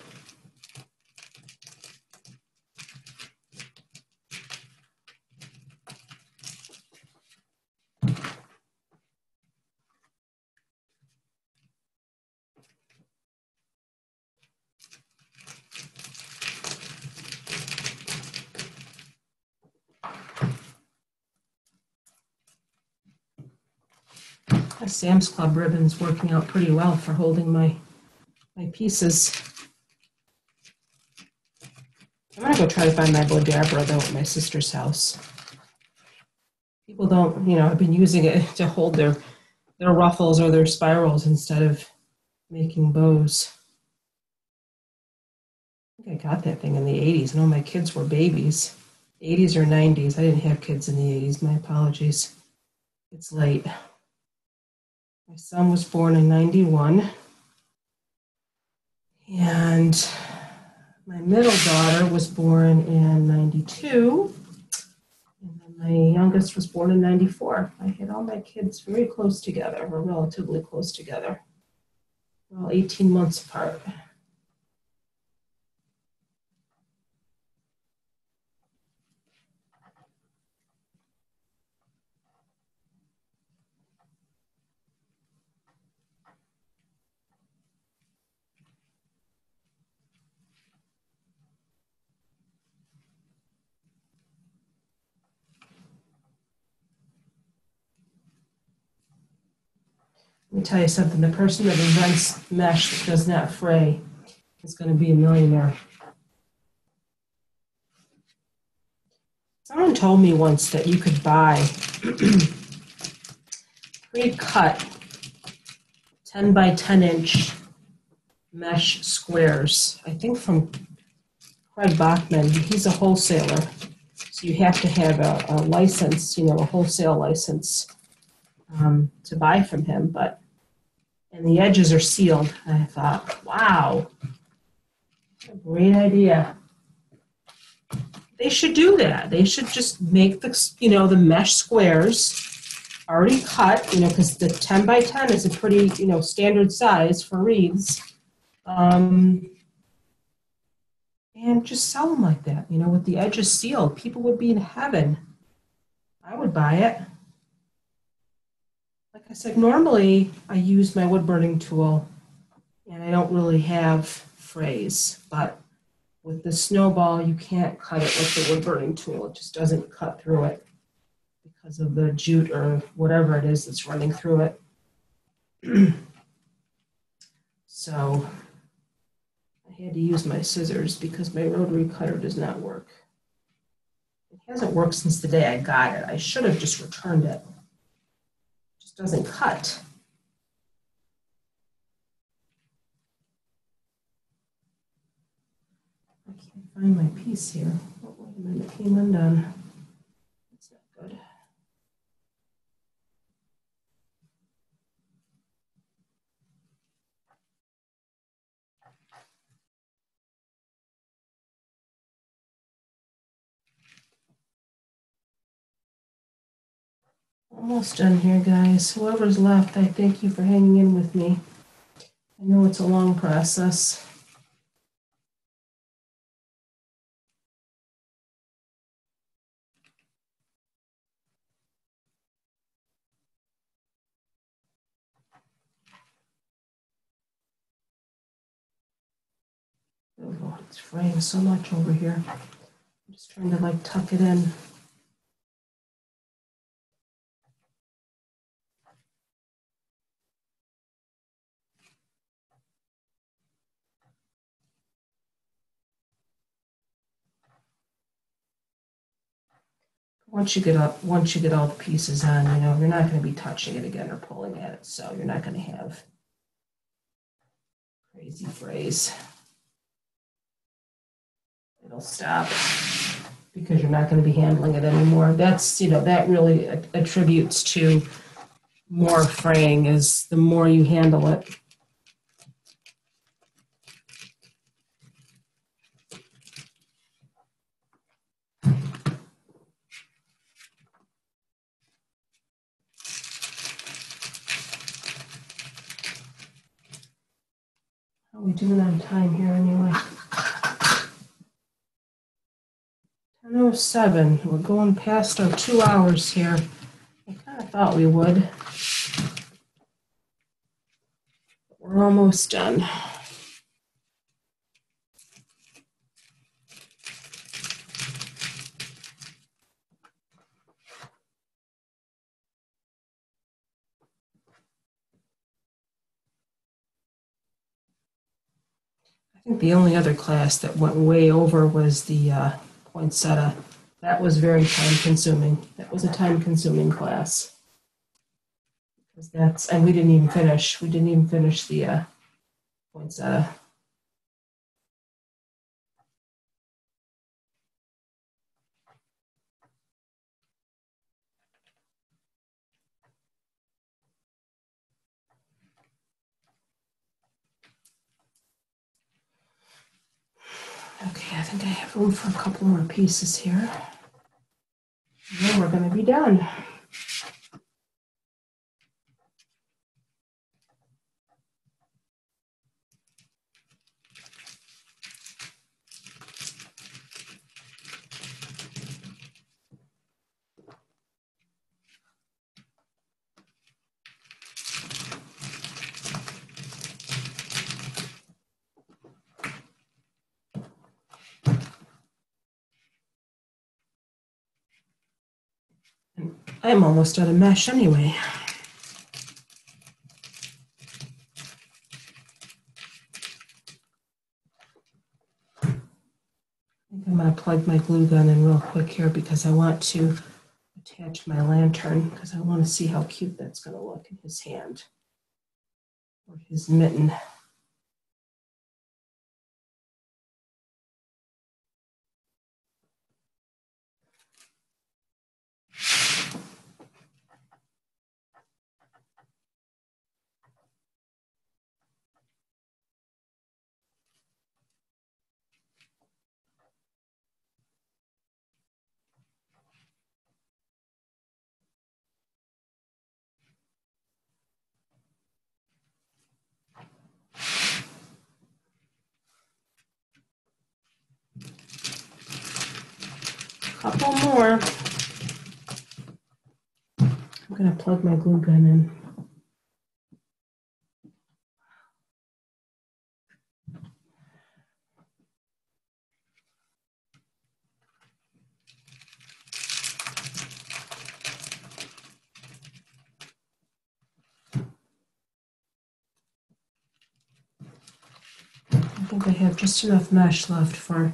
My Sam's Club ribbon's working out pretty well for holding my pieces. I'm gonna go try to find my Bodabra though at my sister's house. People don't, have been using it to hold their ruffles or their spirals instead of making bows. I think I got that thing in the 80s. I know my kids were babies. 80s or 90s. I didn't have kids in the 80s. My apologies. It's late. My son was born in 91. And my middle daughter was born in 92. And then my youngest was born in 94. I had all my kids very close together, or relatively close together. We're all 18 months apart. Let me tell you something, the person that invents mesh that does not fray is going to be a millionaire. Someone told me once that you could buy pre-cut 10 by 10 inch mesh squares, I think from Craig Bachman. He's a wholesaler, so you have to have a license, a wholesale license to buy from him, and the edges are sealed. And I thought, wow, what a great idea. They should do that. They should just make the mesh squares already cut, because the 10 by 10 is a pretty, standard size for wreaths. And just sell them like that, with the edges sealed. People would be in heaven. I would buy it. Like I said, normally I use my wood burning tool and I don't really have frays, but with the snowball, you can't cut it with the wood burning tool. It just doesn't cut through it because of the jute or whatever it is that's running through it. So I had to use my scissors because my rotary cutter does not work. It hasn't worked since the day I got it. I should have just returned it. It just doesn't cut. I can't find my piece here. Oh, wait a minute, it came undone. That's not good. Almost done here, guys. Whoever's left, I thank you for hanging in with me. I know it's a long process. Oh, it's fraying so much over here. I'm just trying to tuck it in. Once you get all the pieces on, you're not going to be touching it again or pulling at it, so you're not going to have crazy frays. It'll stop because you're not going to be handling it anymore. That's, that really attributes to more fraying, is the more you handle it. How are we doing on time here anyway? 10:07. We're going past our 2 hours here. I kind of thought we would. But we're almost done. I think the only other class that went way over was the poinsettia. That was very time consuming. That was a time consuming class. Because and we didn't even finish. We didn't even finish the poinsettia. Okay, I think I have room for a couple more pieces here. And then we're going to be done. I'm almost out of mesh anyway. I think I'm going to plug my glue gun in real quick here because I want to attach my lantern because I want to see how cute that's going to look in his hand or his mitten. Couple more. I'm going to plug my glue gun in. I think I have just enough mesh left for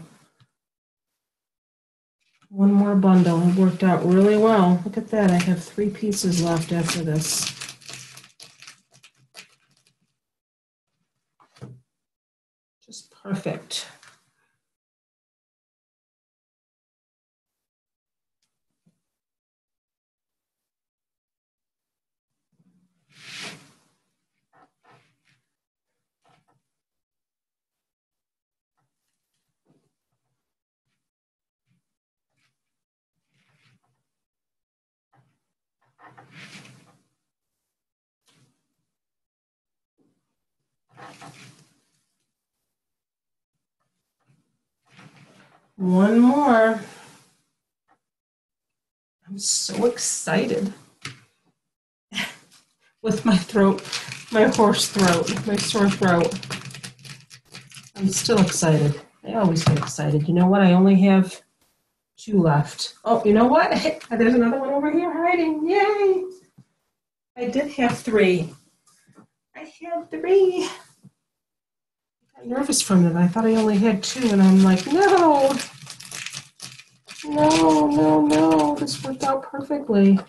one more bundle. It worked out really well. Look at that. I have 3 pieces left after this. Just perfect. One more. I'm so excited. With my throat, my hoarse throat, my sore throat. I'm still excited. I always get excited. You know what? I only have 2 left. Oh, you know what? There's another one over here hiding. Yay! I did have 3. I had 3. I got nervous from it. I thought I only had 2, and I'm like, no. No, no, no. This worked out perfectly.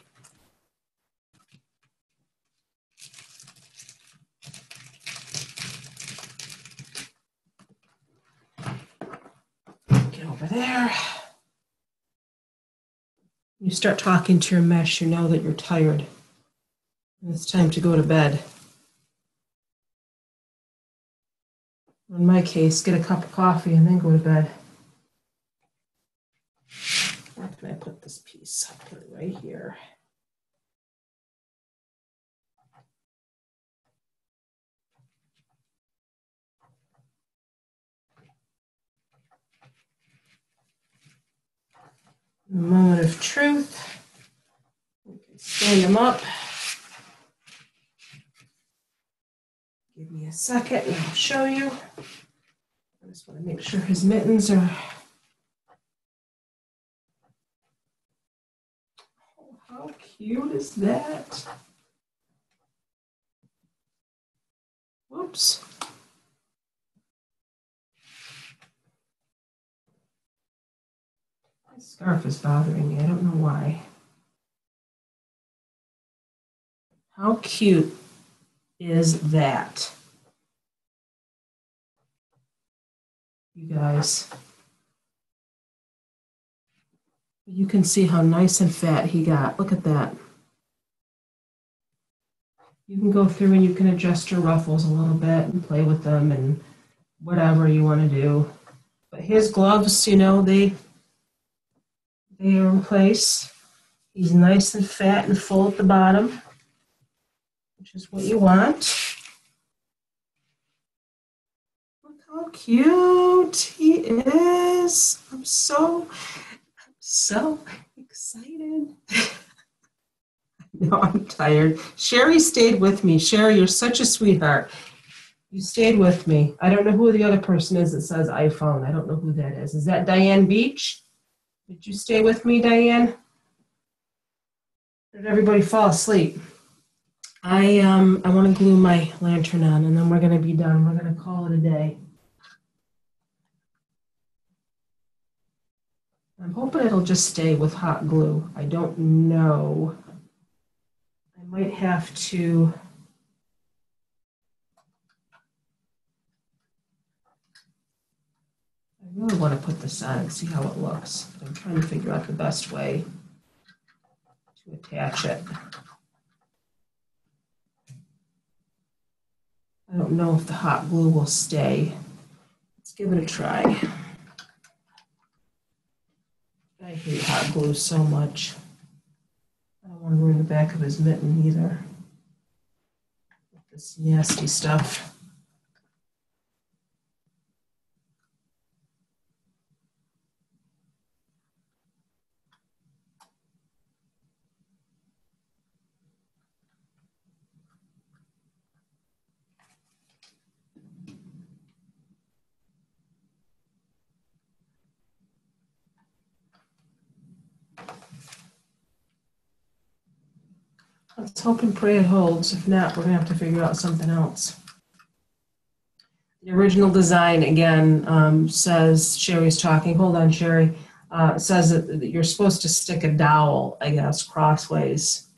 Get over there. You start talking to your mesh, you know that you're tired. And it's time to go to bed. In my case, get a cup of coffee and then go to bed. Where can I put this piece? I'll put it right here. Moment of truth. We can stand him up. Give me a second and I'll show you. I just want to make sure his mittens are. Oh, how cute is that? Whoops. My scarf is bothering me. I don't know why. How cute is that? You guys. You can see how nice and fat he got. Look at that. You can go through and you can adjust your ruffles a little bit and play with them and whatever you want to do. But his gloves, you know, they are in place. He's nice and fat and full at the bottom, which is what you want. Look how cute he is. I'm so excited. No, I'm tired. Sherry stayed with me. Sherry, you're such a sweetheart. You stayed with me. I don't know who the other person is that says iPhone. I don't know who that is. Is that Diane Beach? Did you stay with me, Diane? Did everybody fall asleep? I want to glue my lantern on, and then we're going to be done. We're going to call it a day. I'm hoping it'll just stay with hot glue. I don't know. I might have to. I really want to put this on and see how it looks. I'm trying to figure out the best way to attach it. I don't know if the hot glue will stay. Let's give it a try. I hate hot glue so much. I don't want to ruin the back of his mitten either. With this nasty stuff. Let's hope and pray it holds. If not, we're going to have to figure out something else. The original design, again, says, Sherry's talking, hold on, Sherry, says that you're supposed to stick a dowel, I guess, crossways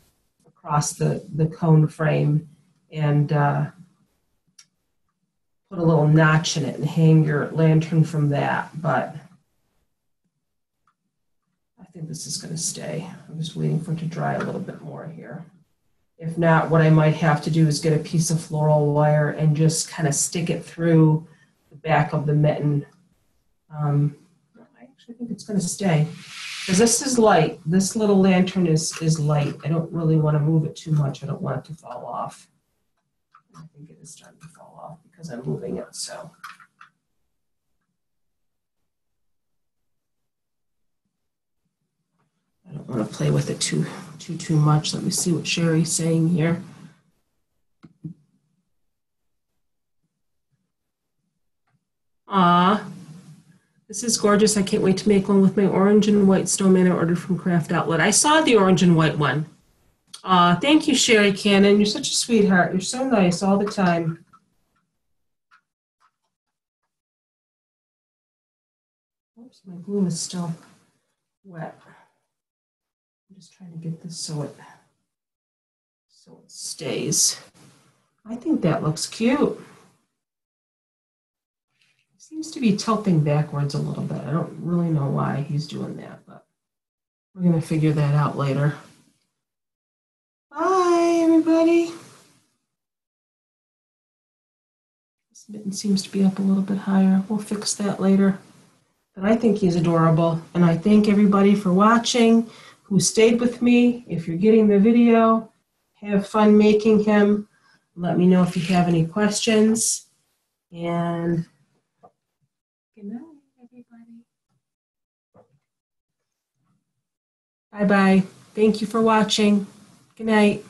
across the cone frame and put a little notch in it and hang your lantern from that. But I think this is going to stay. I'm just waiting for it to dry a little bit more here. If not, what I might have to do is get a piece of floral wire and just kind of stick it through the back of the mitten. I actually think it's going to stay. Because this is light. This little lantern is light. I don't really want to move it too much. I don't want it to fall off. I think it is starting to fall off because I'm moving it, so. I don't want to play with it too much. Let me see what Sherry's saying here. This is gorgeous. I can't wait to make one with my orange and white snowman I ordered from Craft Outlet. I saw the orange and white one. Thank you, Sherry Cannon. You're such a sweetheart. You're so nice all the time. Oops, my glue is still wet. I'm just trying to get this so it stays. I think that looks cute. It seems to be tilting backwards a little bit. I don't really know why he's doing that, but we're going to figure that out later. Bye, everybody. This mitten seems to be up a little bit higher. We'll fix that later. But I think he's adorable, and I thank everybody for watching, who stayed with me. If you're getting the video, have fun making him. Let me know if you have any questions. And good night, everybody. Bye-bye. Thank you for watching. Good night.